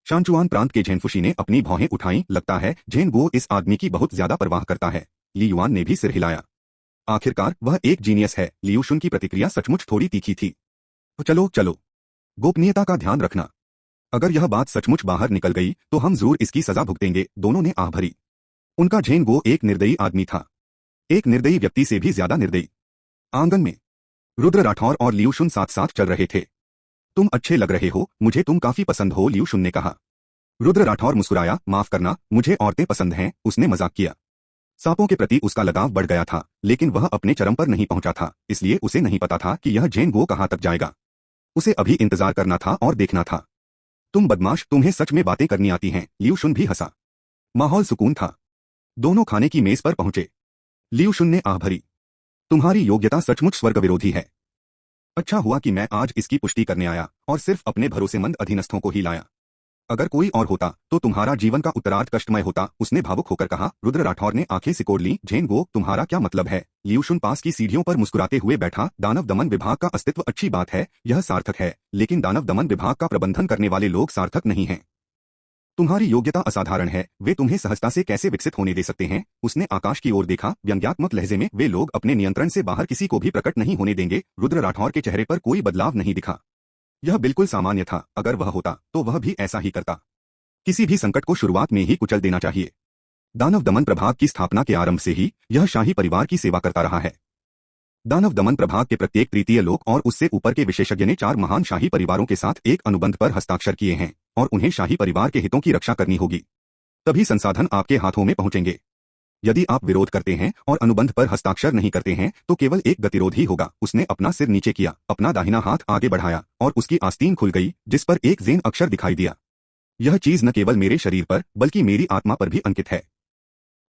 Speaker 2: शानचुआन प्रांत के झेनफुशी ने अपनी भौहें उठाई। लगता है झेन गो इस आदमी की बहुत ज्यादा परवाह करता है। ली युआन ने भी सिर हिलाया। आखिरकार वह एक जीनियस है। लियू शुन की प्रतिक्रिया सचमुच थोड़ी तीखी थी। तो चलो चलो, गोपनीयता का ध्यान रखना। अगर यह बात सचमुच बाहर निकल गई तो हम जरूर इसकी सजा भुगतेंगे। दोनों ने आह भरी। उनका झेन गो एक निर्दयी आदमी था, एक निर्दयी व्यक्ति से भी ज्यादा निर्दयी। आंगन में रुद्र राठौर और लियू शुन साथ साथ चल रहे थे। तुम अच्छे लग रहे हो, मुझे तुम काफी पसंद हो, लियू शुन ने कहा। रुद्र राठौर मुस्कुराया। माफ करना, मुझे औरतें पसंद हैं, उसने मजाक किया। सांपों के प्रति उसका लगाव बढ़ गया था, लेकिन वह अपने चरम पर नहीं पहुंचा था, इसलिए उसे नहीं पता था कि यह झेन गो कहां तक जाएगा। उसे अभी इंतजार करना था और देखना था। तुम बदमाश, तुम्हें सच में बातें करनी आती हैं, लियू शुन भी हंसा। माहौल सुकून था। दोनों खाने की मेज पर पहुंचे। लियू शुन ने आह भरी। तुम्हारी योग्यता सचमुच स्वर्ग विरोधी है। अच्छा हुआ कि मैं आज इसकी पुष्टि करने आया और सिर्फ अपने भरोसेमंद अधीनस्थों को ही लाया। अगर कोई और होता तो तुम्हारा जीवन का उत्तरार्ध कष्टमय होता, उसने भावुक होकर कहा। रुद्र राठौर ने आंखें सिकोड़ ली। झेन गो, तुम्हारा क्या मतलब है? लियू शुन पास की सीढ़ियों पर मुस्कुराते हुए बैठा। दानव दमन विभाग का अस्तित्व अच्छी बात है, यह सार्थक है, लेकिन दानव दमन विभाग का प्रबंधन करने वाले लोग सार्थक नहीं हैं। तुम्हारी योग्यता असाधारण है, वे तुम्हें सहजता से कैसे विकसित होने दे सकते हैं? उसने आकाश की ओर देखा। व्यंग्यात्मक लहजे में, वे लोग अपने नियंत्रण से बाहर किसी को भी प्रकट नहीं होने देंगे। रुद्र राठौर के चेहरे पर कोई बदलाव नहीं दिखा। यह बिल्कुल सामान्य था। अगर वह होता तो वह भी ऐसा ही करता। किसी भी संकट को शुरुआत में ही कुचल देना चाहिए। दानव दमन प्रभाग की स्थापना के आरंभ से ही यह शाही परिवार की सेवा करता रहा है। दानव दमन प्रभाग के प्रत्येक तृतीय लोक और उससे ऊपर के विशेषज्ञ ने 4 महान शाही परिवारों के साथ एक अनुबंध पर हस्ताक्षर किए हैं, और उन्हें शाही परिवार के हितों की रक्षा करनी होगी। तभी संसाधन आपके हाथों में पहुंचेंगे। यदि आप विरोध करते हैं और अनुबंध पर हस्ताक्षर नहीं करते हैं तो केवल एक गतिरोध ही होगा। उसने अपना सिर नीचे किया, अपना दाहिना हाथ आगे बढ़ाया और उसकी आस्तीन खुल गई, जिस पर एक ज़ेन अक्षर दिखाई दिया। यह चीज न केवल मेरे शरीर पर बल्कि मेरी आत्मा पर भी अंकित है।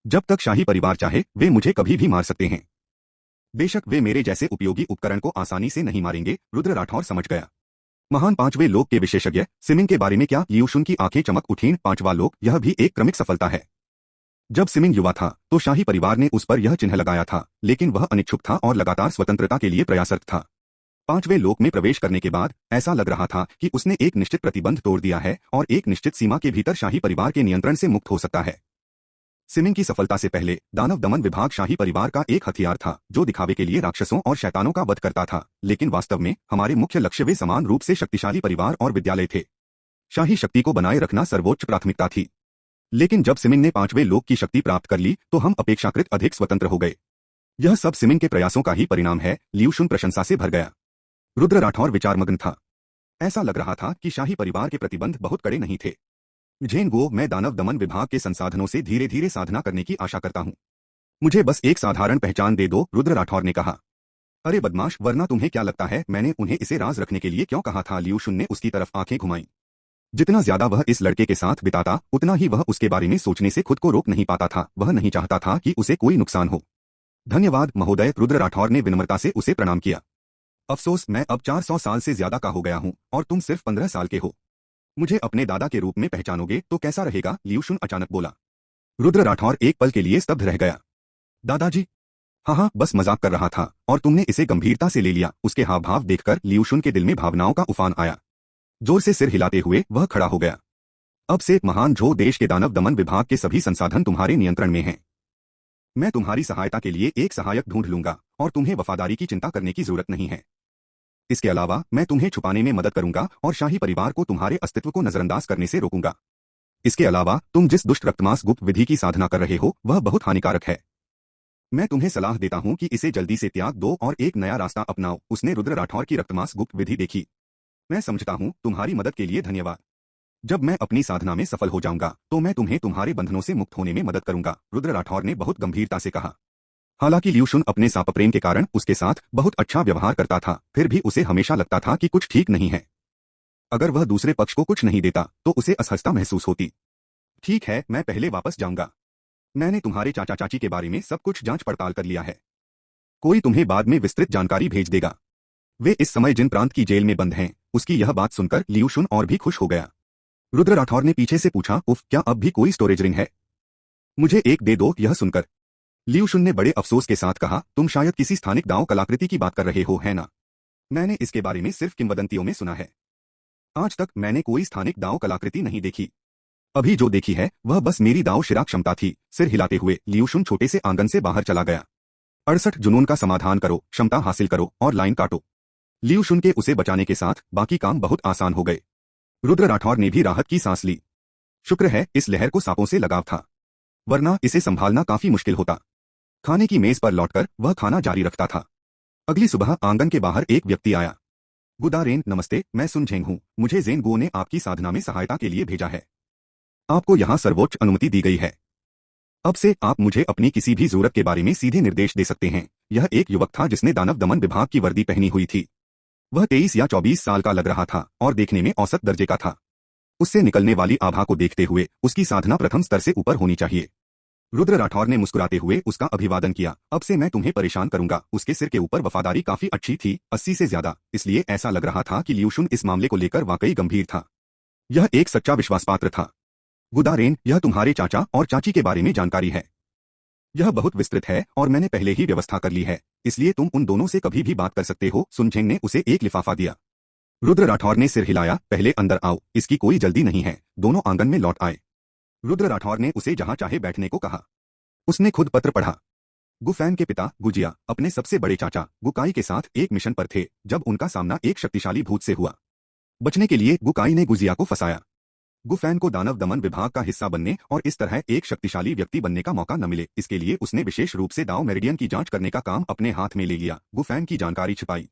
Speaker 2: जब तक शाही परिवार चाहे वे मुझे कभी भी मार सकते हैं। बेशक वे मेरे जैसे उपयोगी उपकरण को आसानी से नहीं मारेंगे। रुद्र राठौर समझ गया। महान 5वें लोक के विशेषज्ञ सिमिंग के बारे में क्या? लियू शुन की आंखें चमक उठीं। 5वां लोक, यह भी एक क्रमिक सफलता है। जब सिमिंग युवा था तो शाही परिवार ने उस पर यह चिन्ह लगाया था, लेकिन वह अनिच्छुक था और लगातार स्वतंत्रता के लिए प्रयासरत था। 5वें लोक में प्रवेश करने के बाद ऐसा लग रहा था कि उसने एक निश्चित प्रतिबंध तोड़ दिया है और एक निश्चित सीमा के भीतर शाही परिवार के नियंत्रण से मुक्त हो सकता है। सिमिंग की सफलता से पहले दानव दमन विभाग शाही परिवार का एक हथियार था, जो दिखावे के लिए राक्षसों और शैतानों का वध करता था, लेकिन वास्तव में हमारे मुख्य लक्ष्य वे समान रूप से शक्तिशाली परिवार और विद्यालय थे। शाही शक्ति को बनाए रखना सर्वोच्च प्राथमिकता थी। लेकिन जब सिमिंग ने 5वें लोक की शक्ति प्राप्त कर ली तो हम अपेक्षाकृत अधिक स्वतंत्र हो गए। यह सब सिमिंग के प्रयासों का ही परिणाम है। लियू शुन प्रशंसा से भर गया। रुद्र राठौर विचारमग्न था। ऐसा लग रहा था कि शाही परिवार के प्रतिबंध बहुत कड़े नहीं थे। झेन गो, मैं दानव दमन विभाग के संसाधनों से धीरे धीरे साधना करने की आशा करता हूँ। मुझे बस एक साधारण पहचान दे दो, रुद्र राठौर ने कहा। अरे बदमाश, वरना तुम्हें क्या लगता है मैंने उन्हें इसे राज रखने के लिए क्यों कहा था? लियू शुन ने उसकी तरफ आंखें घुमाई। जितना ज्यादा वह इस लड़के के साथ बिताता उतना ही वह उसके बारे में सोचने से खुद को रोक नहीं पाता था। वह नहीं चाहता था कि उसे कोई नुकसान हो। धन्यवाद महोदय, रुद्र राठौर ने विनम्रता से उसे प्रणाम किया। अफसोस, मैं अब 400 साल से ज्यादा का हो गया हूँ और तुम सिर्फ 15 साल के हो। मुझे अपने दादा के रूप में पहचानोगे तो कैसा रहेगा? लियू शुन अचानक बोला। रुद्र राठौर एक पल के लिए स्तब्ध रह गया। दादाजी? हाँ, बस मजाक कर रहा था और तुमने इसे गंभीरता से ले लिया। उसके हाव भाव देखकर लियू शुन के दिल में भावनाओं का उफान आया। जोर से सिर हिलाते हुए वह खड़ा हो गया। अब से महान झो देश के दानव दमन विभाग के सभी संसाधन तुम्हारे नियंत्रण में हैं। मैं तुम्हारी सहायता के लिए एक सहायक ढूंढ लूंगा और तुम्हें वफादारी की चिंता करने की जरूरत नहीं है। इसके अलावा मैं तुम्हें छुपाने में मदद करूंगा और शाही परिवार को तुम्हारे अस्तित्व को नजरअंदाज करने से रोकूंगा। इसके अलावा तुम जिस दुष्ट रक्तमांस गुप्त विधि की साधना कर रहे हो वह बहुत हानिकारक है। मैं तुम्हें सलाह देता हूं कि इसे जल्दी से त्याग दो और एक नया रास्ता अपनाओ। उसने रुद्र राठौर की रक्तमांस गुप्त विधि देखी। मैं समझता हूं, तुम्हारी मदद के लिए धन्यवाद। जब मैं अपनी साधना में सफल हो जाऊंगा तो मैं तुम्हें तुम्हारे बंधनों से मुक्त होने में मदद करूंगा, रुद्र राठौर ने बहुत गंभीरता से कहा। हालांकि लियू शुन अपने साप प्रेम के कारण उसके साथ बहुत अच्छा व्यवहार करता था, फिर भी उसे हमेशा लगता था कि कुछ ठीक नहीं है। अगर वह दूसरे पक्ष को कुछ नहीं देता तो उसे असहजता महसूस होती। ठीक है, मैं पहले वापस जाऊंगा। मैंने तुम्हारे चाचा चाची के बारे में सब कुछ जांच पड़ताल कर लिया है। कोई तुम्हें बाद में विस्तृत जानकारी भेज देगा। वे इस समय जिन प्रांत की जेल में बंद हैं, उसकी यह बात सुनकर लियू शुन और भी खुश हो गया। रुद्र राठौर ने पीछे से पूछा, उफ, क्या अब भी कोई स्टोरेज रिंग है? मुझे एक दे दो। यह सुनकर लियू शुन ने बड़े अफसोस के साथ कहा, तुम शायद किसी स्थानिक दांव कलाकृति की बात कर रहे हो, है ना? मैंने इसके बारे में सिर्फ किंवदंतियों में सुना है। आज तक मैंने कोई स्थानिक दाव कलाकृति नहीं देखी। अभी जो देखी है वह बस मेरी दाव शिरा क्षमता थी। सिर हिलाते हुए लियूशुन छोटे से आंगन से बाहर चला गया। 68 जुनून का समाधान करो, क्षमता हासिल करो और लाइन काटो। लियूशुन के उसे बचाने के साथ बाकी काम बहुत आसान हो गए। रुद्र राठौर ने भी राहत की सांस ली। शुक्र है इस लहर को सांपों से लगाव था, वरना इसे संभालना काफी मुश्किल होता। खाने की मेज पर लौटकर वह खाना जारी रखता था। अगली सुबह आंगन के बाहर एक व्यक्ति आया। गुदारेन नमस्ते, मैं सुन झेंग हूँ। मुझे जेन गो ने आपकी साधना में सहायता के लिए भेजा है। आपको यहाँ सर्वोच्च अनुमति दी गई है। अब से आप मुझे अपनी किसी भी जरूरत के बारे में सीधे निर्देश दे सकते हैं। यह एक युवक था जिसने दानव दमन विभाग की वर्दी पहनी हुई थी। वह 23 या 24 साल का लग रहा था और देखने में औसत दर्जे का था। उससे निकलने वाली आभा को देखते हुए उसकी साधना प्रथम स्तर से ऊपर होनी चाहिए। रुद्र राठौर ने मुस्कुराते हुए उसका अभिवादन किया। अब से मैं तुम्हें परेशान करूंगा। उसके सिर के ऊपर वफादारी काफी अच्छी थी, 80 से ज्यादा, इसलिए ऐसा लग रहा था कि लियूशुन इस मामले को लेकर वाकई गंभीर था। यह एक सच्चा विश्वासपात्र था। गुदारेन, यह तुम्हारे चाचा और चाची के बारे में जानकारी है। यह बहुत विस्तृत है और मैंने पहले ही व्यवस्था कर ली है, इसलिए तुम उन दोनों से कभी भी बात कर सकते हो। सुनझेंग ने उसे एक लिफाफा दिया। रुद्र राठौर ने सिर हिलाया। पहले अंदर आओ, इसकी कोई जल्दी नहीं है। दोनों आंगन में लौट आए। रुद्र राठौर ने उसे जहां चाहे बैठने को कहा। उसने खुद पत्र पढ़ा। गुफैन के पिता गुजिया अपने सबसे बड़े चाचा गुकाई के साथ एक मिशन पर थे जब उनका सामना एक शक्तिशाली भूत से हुआ। बचने के लिए गुकाई ने गुजिया को फंसाया। गुफैन को दानव दमन विभाग का हिस्सा बनने और इस तरह एक शक्तिशाली व्यक्ति बनने का मौका न मिले, इसके लिए उसने विशेष रूप से दाव मेरिडियन की जांच करने का काम अपने हाथ में ले लिया। गुफैन की जानकारी छिपाई।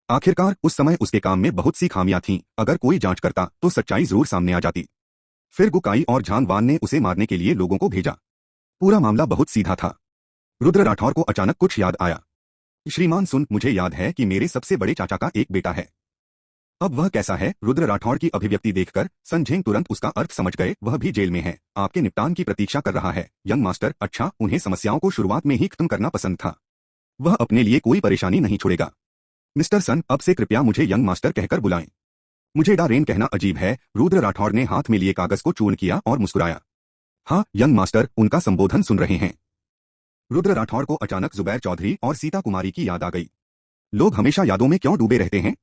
Speaker 2: आखिरकार उस समय उसके काम में बहुत सी खामियां थीं। अगर कोई जांच करता तो सच्चाई जरूर सामने आ जाती। फिर गुकाई और झांगवान ने उसे मारने के लिए लोगों को भेजा। पूरा मामला बहुत सीधा था। रुद्र राठौर को अचानक कुछ याद आया। श्रीमान सुन, मुझे याद है कि मेरे सबसे बड़े चाचा का एक बेटा है। अब वह कैसा है? रुद्र राठौर की अभिव्यक्ति देखकर संझेंग तुरंत उसका अर्थ समझ गए। वह भी जेल में है, आपके निपटान की प्रतीक्षा कर रहा है। यंग मास्टर, अच्छा, उन्हें समस्याओं को शुरुआत में ही खत्म करना पसंद था। वह अपने लिए कोई परेशानी नहीं छोड़ेगा। मिस्टर सन, अब से कृपया मुझे यंग मास्टर कहकर बुलाएं। मुझे डारेन कहना अजीब है। रुद्र राठौर ने हाथ में लिए कागज को चूर्ण किया और मुस्कुराया। हाँ यंग मास्टर, उनका संबोधन सुन रहे हैं। रुद्र राठौर को अचानक जुबैर चौधरी और सीता कुमारी की याद आ गई। लोग हमेशा यादों में क्यों डूबे रहते हैं?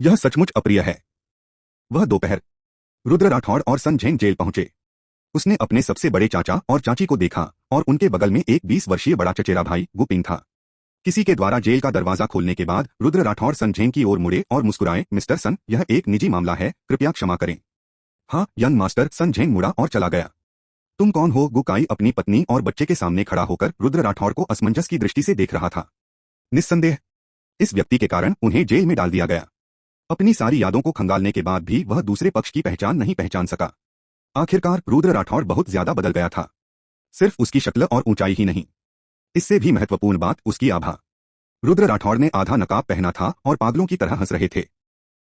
Speaker 2: यह सचमुच अप्रिय है। वह दोपहर रुद्र राठौर और संझेंग जेल पहुंचे। उसने अपने सबसे बड़े चाचा और चाची को देखा और उनके बगल में एक 20 वर्षीय बड़ा चचेरा भाई गुपिंग था। किसी के द्वारा जेल का दरवाजा खोलने के बाद रुद्र राठौर संझेंग की ओर मुड़े और मुस्कुराए। मिस्टर सन, यह एक निजी मामला है, कृपया क्षमा करें। हाँ यंग मास्टर। संझेंग मुड़ा और चला गया। तुम कौन हो? गुकाई अपनी पत्नी और बच्चे के सामने खड़ा होकर रुद्र राठौर को असमंजस की दृष्टि से देख रहा था। निस्संदेह इस व्यक्ति के कारण उन्हें जेल में डाल दिया गया। अपनी सारी यादों को खंगालने के बाद भी वह दूसरे पक्ष की पहचान नहीं पहचान सका। आखिरकार रुद्र राठौर बहुत ज्यादा बदल गया था। सिर्फ उसकी शक्ल और ऊंचाई ही नहीं, इससे भी महत्वपूर्ण बात उसकी आभा। रुद्र राठौर ने आधा नकाब पहना था और पागलों की तरह हंस रहे थे।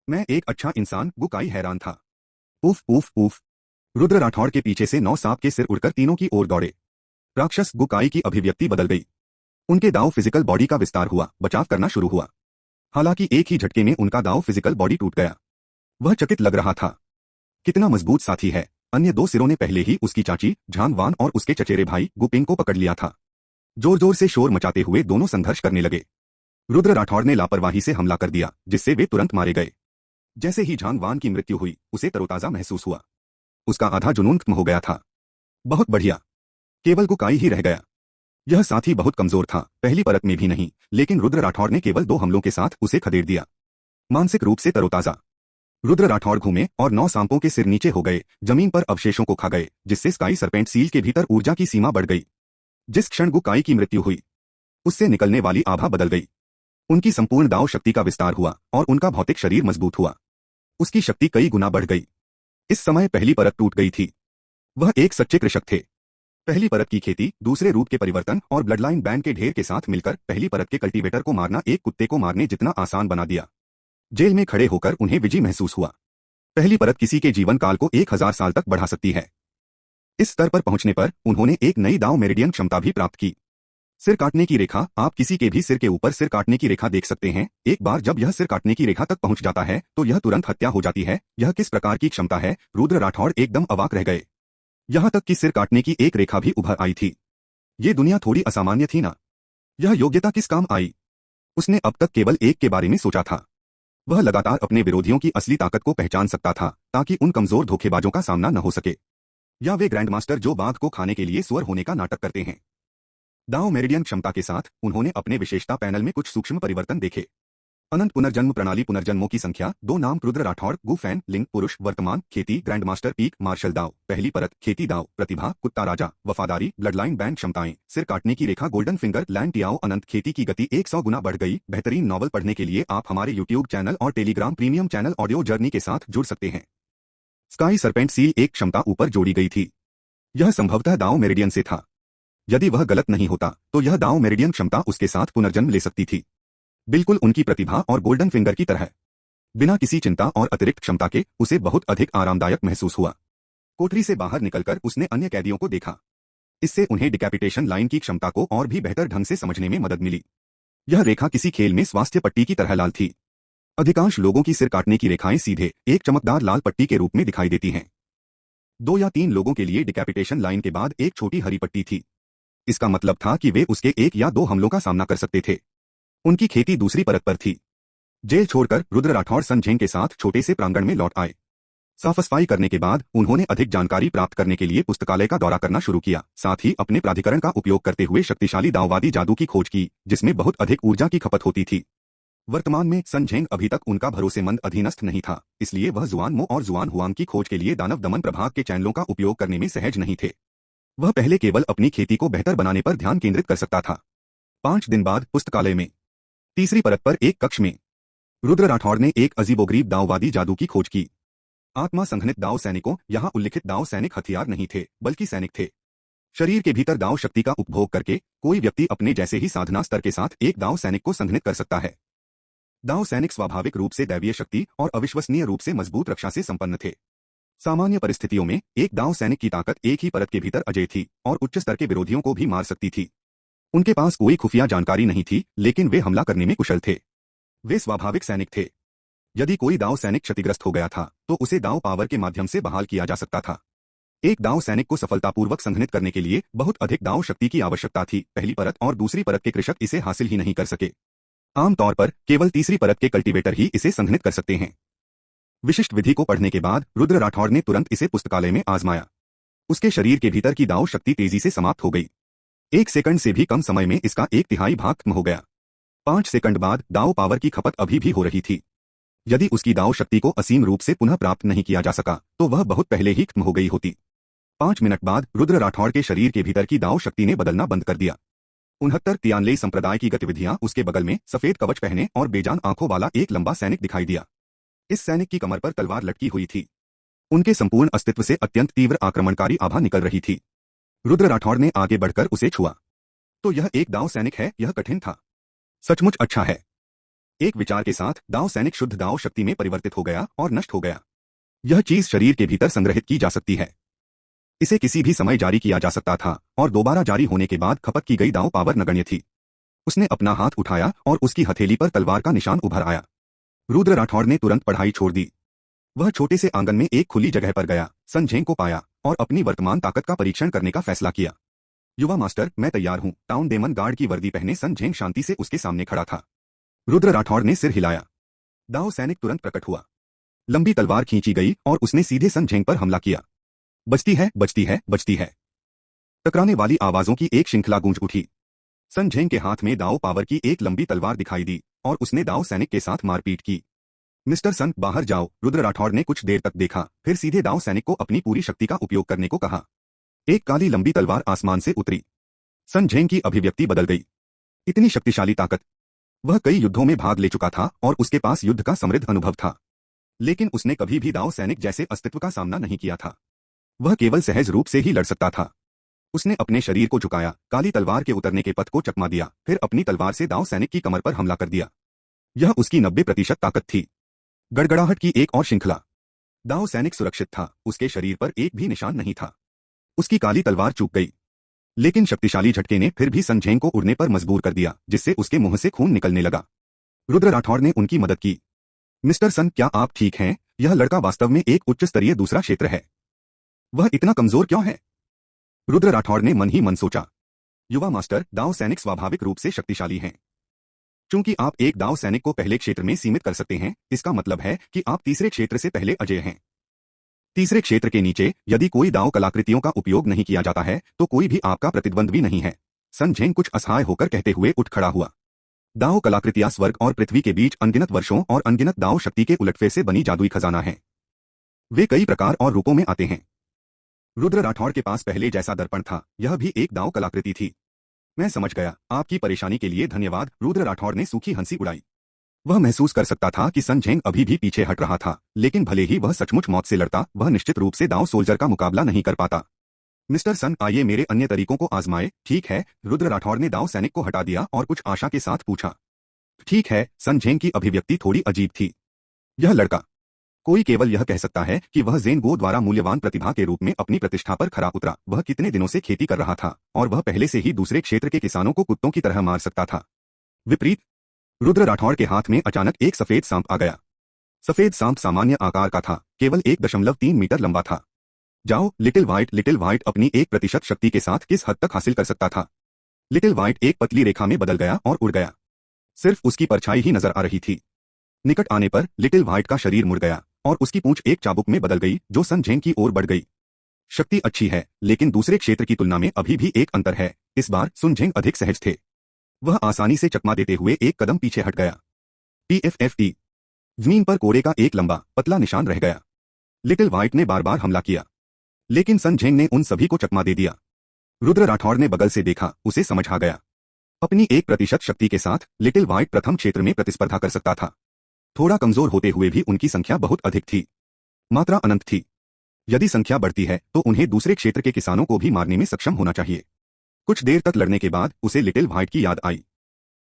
Speaker 2: मैं एक अच्छा इंसान, गुकाई हैरान था। उफ उफ उफ। रुद्र राठौर के पीछे से 9 सांप के सिर उड़कर तीनों की ओर दौड़े। राक्षस गुकाई की अभिव्यक्ति बदल गई। उनके दाव फिजिकल बॉडी का विस्तार हुआ, बचाव करना शुरू हुआ। हालांकि एक ही झटके में उनका दाव फिजिकल बॉडी टूट गया। वह चकित लग रहा था। कितना मजबूत साथी है। अन्य 2 सिरों ने पहले ही उसकी चाची झांगवान और उसके चचेरे भाई गुपिंग को पकड़ लिया था। जोर जोर से शोर मचाते हुए दोनों संघर्ष करने लगे। रुद्र राठौर ने लापरवाही से हमला कर दिया, जिससे वे तुरंत मारे गए। जैसे ही झांगवान की मृत्यु हुई उसे तरोताजा महसूस हुआ। उसका आधा जुनून खत्म हो गया था। बहुत बढ़िया, केवल गुकाई ही रह गया। यह साथी बहुत कमजोर था, पहली परत में भी नहीं, लेकिन रुद्र राठौर ने केवल 2 हमलों के साथ उसे खदेड़ दिया। मानसिक रूप से तरोताजा। रुद्र राठौर घूमे और 9 सांपों के सिर नीचे हो गए, जमीन पर अवशेषों को खा गए, जिससे स्काई सरपेंट सील के भीतर ऊर्जा की सीमा बढ़ गई। जिस क्षण गुकाई की मृत्यु हुई उससे निकलने वाली आभा बदल गई। उनकी संपूर्ण दाव शक्ति का विस्तार हुआ और उनका भौतिक शरीर मजबूत हुआ। उसकी शक्ति कई गुना बढ़ गई। इस समय पहली परत टूट गई थी। वह एक सच्चे कृषक थे। पहली परत की खेती, दूसरे रूप के परिवर्तन और ब्लडलाइन बैंड के ढेर के साथ मिलकर पहली परत के कल्टीवेटर को मारना एक कुत्ते को मारने जितना आसान बना दिया। जेल में खड़े होकर उन्हें विजय महसूस हुआ। पहली परत किसी के जीवन काल को 1000 साल तक बढ़ा सकती है। इस स्तर पर पहुंचने पर उन्होंने एक नई दाव मेरिडियन क्षमता भी प्राप्त की। सिर काटने की रेखा। आप किसी के भी सिर के ऊपर सिर काटने की रेखा देख सकते हैं। एक बार जब यह सिर काटने की रेखा तक पहुंच जाता है तो यह तुरंत हत्या हो जाती है। यह किस प्रकार की क्षमता है? रुद्र राठौर एकदम अवाक रह गए। यहां तक कि सिर काटने की एक रेखा भी उभर आई थी। ये दुनिया थोड़ी असामान्य थी ना? यह योग्यता किस काम आई? उसने अब तक केवल एक के बारे में सोचा था। वह लगातार अपने विरोधियों की असली ताकत को पहचान सकता था ताकि उन कमजोर धोखेबाजों का सामना न हो सके, या वे ग्रैंडमास्टर जो बाघ को खाने के लिए सुअर होने का नाटक करते हैं। दाओ मेरिडियन क्षमता के साथ उन्होंने अपने विशेषता पैनल में कुछ सूक्ष्म परिवर्तन देखे। अनंत पुनर्जन्म प्रणाली पुनर्जन्मों की संख्या 2 नाम रुद्र राठौड़ गुफैन लिंग पुरुष वर्तमान खेती ग्रैंडमास्टर पीक मार्शल दाव पहली परत खेती दाव प्रतिभा कुत्ता राजा वफादारी ब्लडलाइन बैंड क्षमताएं सिर काटने की रेखा गोल्डन फिंगर लैंड टियाओ अनंत खेती की गति 100 गुना बढ़ गई। बेहतरीन नॉवल पढ़ने के लिए आप हमारे यूट्यूब चैनल और Telegram premium channel audio journey के साथ जुड़ सकते हैं। स्काई सरपेंट सील एक क्षमता ऊपर जोड़ी गई थी। यह संभवतः दाओ मेरिडियन से था। यदि वह गलत नहीं होता तो यह दाओ मेरिडियन क्षमता उसके साथ पुनर्जन्म ले सकती थी, बिल्कुल उनकी प्रतिभा और गोल्डन फिंगर की तरह। बिना किसी चिंता और अतिरिक्त क्षमता के उसे बहुत अधिक आरामदायक महसूस हुआ। कोठरी से बाहर निकलकर उसने अन्य कैदियों को देखा। इससे उन्हें डिकैपिटेशन लाइन की क्षमता को और भी बेहतर ढंग से समझने में मदद मिली। यह रेखा किसी खेल में स्वास्थ्य पट्टी की तरह लाल थी। अधिकांश लोगों की सिर काटने की रेखाएं सीधे एक चमकदार लाल पट्टी के रूप में दिखाई देती हैं। 2 या 3 लोगों के लिए डिकैपिटेशन लाइन के बाद एक छोटी हरी पट्टी थी। इसका मतलब था कि वे उसके 1 या 2 हमलों का सामना कर सकते थे। उनकी खेती दूसरी परत पर थी। जेल छोड़कर रुद्र राठौड़ सन झेंग के साथ छोटे से प्रांगण में लौट आए। साफ सफाई करने के बाद उन्होंने अधिक जानकारी प्राप्त करने के लिए पुस्तकालय का दौरा करना शुरू किया। साथ ही अपने प्राधिकरण का उपयोग करते हुए शक्तिशाली दाववादी जादू की खोज की, जिसमें बहुत अधिक ऊर्जा की खपत होती थी। वर्तमान में सन झेंग अभी तक उनका भरोसेमंद अधीनस्थ नहीं था, इसलिए वह जुआन मो और जुआन हुआंग की खोज के लिए दानव दमन प्रभाग के चैनलों का उपयोग करने में सहज नहीं थे। वह पहले केवल अपनी खेती को बेहतर बनाने पर ध्यान केंद्रित कर सकता था। 5 दिन बाद पुस्तकालय में तीसरी परत पर एक कक्ष में रुद्र राठौड़ ने एक अजीबोगरीब दाववादी जादू की खोज की। आत्मा संघनित दाव सैनिकों, यहाँ उल्लिखित दाव सैनिक हथियार नहीं थे बल्कि सैनिक थे। शरीर के भीतर दाव शक्ति का उपभोग करके कोई व्यक्ति अपने जैसे ही साधना स्तर के साथ एक दाव सैनिक को संघनित कर सकता है। दाव सैनिक स्वाभाविक रूप से दैवीय शक्ति और अविश्वसनीय रूप से मजबूत रक्षा से संपन्न थे। सामान्य परिस्थितियों में एक दाव सैनिक की ताकत एक ही परत के भीतर अजेय थी और उच्च स्तर के विरोधियों को भी मार सकती थी। उनके पास कोई खुफिया जानकारी नहीं थी, लेकिन वे हमला करने में कुशल थे। वे स्वाभाविक सैनिक थे। यदि कोई दाव सैनिक क्षतिग्रस्त हो गया था तो उसे दाव पावर के माध्यम से बहाल किया जा सकता था। एक दाव सैनिक को सफलतापूर्वक संघनित करने के लिए बहुत अधिक दाव शक्ति की आवश्यकता थी। पहली परत और दूसरी परत के कृषक इसे हासिल ही नहीं कर सके। आमतौर पर केवल तीसरी परत के कल्टीवेटर ही इसे संघनित कर सकते हैं। विशिष्ट विधि को पढ़ने के बाद रुद्र राठौड़ ने तुरंत इसे पुस्तकालय में आजमाया। उसके शरीर के भीतर की दाव शक्ति तेजी से समाप्त हो गई। 1 सेकंड से भी कम समय में इसका 1/3 भाग खत्म हो गया। 5 सेकंड बाद दाव पावर की खपत अभी भी हो रही थी। यदि उसकी दाव शक्ति को असीम रूप से पुनः प्राप्त नहीं किया जा सका तो वह बहुत पहले ही खत्म हो गई होती। 5 मिनट बाद रुद्र राठौड़ के शरीर के भीतर की दाव शक्ति ने बदलना बंद कर दिया। 69 तियानले संप्रदाय की गतिविधियां उसके बगल में सफेद कवच पहने और बेजान आंखों वाला एक लंबा सैनिक दिखाई दिया। इस सैनिक की कमर पर तलवार लटकी हुई थी। उनके संपूर्ण अस्तित्व से अत्यंत तीव्र आक्रमणकारी आभा निकल रही थी। रुद्र राठौड़ ने आगे बढ़कर उसे छुआ। तो यह एक दाव सैनिक है। यह कठिन था, सचमुच अच्छा है। एक विचार के साथ दाव सैनिक शुद्ध दाव शक्ति में परिवर्तित हो गया और नष्ट हो गया। यह चीज शरीर के भीतर संग्रहित की जा सकती है। इसे किसी भी समय जारी किया जा सकता था और दोबारा जारी होने के बाद खपत की गई दाव पावर नगण्य थी। उसने अपना हाथ उठाया और उसकी हथेली पर तलवार का निशान उभर आया। रुद्र राठौड़ ने तुरंत पढ़ाई छोड़ दी। वह छोटे से आंगन में एक खुली जगह पर गया, सन झेंग को पाया और अपनी वर्तमान ताकत का परीक्षण करने का फैसला किया। युवा मास्टर, मैं तैयार हूं। टाउन डेमन गार्ड की वर्दी पहने सन झेंग शांति से उसके सामने खड़ा था। रुद्र राठौड़ ने सिर हिलाया। दाव सैनिक तुरंत प्रकट हुआ। लंबी तलवार खींची गई और उसने सीधे सन झेंग पर हमला किया। बजती है, बजती है, बजती है। टकराने वाली आवाजों की एक श्रृंखला गूंज उठी। सन झेंग के हाथ में दाव पावर की एक लंबी तलवार दिखाई दी और उसने दाव सैनिक के साथ मारपीट की। मिस्टर सन, बाहर जाओ। रुद्र राठौड़ ने कुछ देर तक देखा, फिर सीधे दाव सैनिक को अपनी पूरी शक्ति का उपयोग करने को कहा। एक काली लंबी तलवार आसमान से उतरी। सन झेंग की अभिव्यक्ति बदल गई। इतनी शक्तिशाली ताकत। वह कई युद्धों में भाग ले चुका था और उसके पास युद्ध का समृद्ध अनुभव था, लेकिन उसने कभी भी दाव सैनिक जैसे अस्तित्व का सामना नहीं किया था। वह केवल सहज रूप से ही लड़ सकता था। उसने अपने शरीर को झुकाया, काली तलवार के उतरने के पथ को चकमा दिया, फिर अपनी तलवार से दाव सैनिक की कमर पर हमला कर दिया। यह उसकी 90% ताकत थी। गड़गड़ाहट की एक और श्रृंखला। दाव सैनिक सुरक्षित था, उसके शरीर पर एक भी निशान नहीं था। उसकी काली तलवार चूक गई, लेकिन शक्तिशाली झटके ने फिर भी सन झेंग को उड़ने पर मजबूर कर दिया, जिससे उसके मुंह से खून निकलने लगा। रुद्र राठौड़ ने उनकी मदद की। मिस्टर सन, क्या आप ठीक हैं? यह लड़का वास्तव में एक उच्च स्तरीय दूसरा क्षेत्र है। वह इतना कमजोर क्यों है? रुद्र राठौड़ ने मन ही मन सोचा। युवा मास्टर, दाव सैनिक स्वाभाविक रूप से शक्तिशाली हैं। चूंकि आप एक दाव सैनिक को पहले क्षेत्र में सीमित कर सकते हैं, इसका मतलब है कि आप तीसरे क्षेत्र से पहले अजेय हैं। तीसरे क्षेत्र के नीचे यदि कोई दाव कलाकृतियों का उपयोग नहीं किया जाता है तो कोई भी आपका प्रतिद्वंद्वी नहीं है। सन झेंग कुछ असहाय होकर कहते हुए उठ खड़ा हुआ। दाव कलाकृतियां स्वर्ग और पृथ्वी के बीच अनगिनत वर्षों और अनगिनत दाव शक्ति के उलटफेर से बनी जादुई खजाना है। वे कई प्रकार और रूपों में आते हैं। रुद्र राठौड़ के पास पहले जैसा दर्पण था, यह भी एक दाव कलाकृति थी। मैं समझ गया, आपकी परेशानी के लिए धन्यवाद। रुद्र राठौड़ ने सूखी हंसी उड़ाई। वह महसूस कर सकता था कि सन झेंग अभी भी पीछे हट रहा था, लेकिन भले ही वह सचमुच मौत से लड़ता, वह निश्चित रूप से दाव सोल्जर का मुकाबला नहीं कर पाता। मिस्टर सन, आइए मेरे अन्य तरीकों को आजमाए। ठीक है। रुद्र राठौड़ ने दाव सैनिक को हटा दिया और कुछ आशा के साथ पूछा। ठीक है। सन झेंग की अभिव्यक्ति थोड़ी अजीब थी। यह लड़का, कोई केवल यह कह सकता है कि वह ज़ेन गो द्वारा मूल्यवान प्रतिभा के रूप में अपनी प्रतिष्ठा पर खरा उतरा। वह कितने दिनों से खेती कर रहा था और वह पहले से ही दूसरे क्षेत्र के किसानों को कुत्तों की तरह मार सकता था। विपरीत, रुद्र राठौड़ के हाथ में अचानक एक सफेद सांप आ गया। सफेद सांप सामान्य आकार का था, केवल 1.3 मीटर लंबा था। जाओ लिटिल व्हाइट अपनी 1% शक्ति के साथ किस हद तक हासिल कर सकता था। लिटिल व्हाइट एक पतली रेखा में बदल गया और उड़ गया। सिर्फ उसकी परछाई ही नजर आ रही थी। निकट आने पर लिटिल व्हाइट का शरीर मुड़ गया और उसकी पूंछ एक चाबुक में बदल गई जो सन झेंग की ओर बढ़ गई। शक्ति अच्छी है, लेकिन दूसरे क्षेत्र की तुलना में अभी भी एक अंतर है। इस बार सुन झेंग अधिक सहज थे। वह आसानी से चकमा देते हुए एक कदम पीछे हट गया। TFFT। जमीन पर कोड़े का एक लंबा पतला निशान रह गया। लिटिल व्हाइट ने बार बार हमला किया, लेकिन सन झेंग ने उन सभी को चकमा दे दिया। रुद्र राठौड़ ने बगल से देखा, उसे समझ आ गया। अपनी 1% शक्ति के साथ लिटिल व्हाइट प्रथम क्षेत्र में प्रतिस्पर्धा कर सकता था। थोड़ा कमजोर होते हुए भी उनकी संख्या बहुत अधिक थी। मात्रा अनंत थी। यदि संख्या बढ़ती है तो उन्हें दूसरे क्षेत्र के किसानों को भी मारने में सक्षम होना चाहिए। कुछ देर तक लड़ने के बाद उसे लिटिल व्हाइट की याद आई।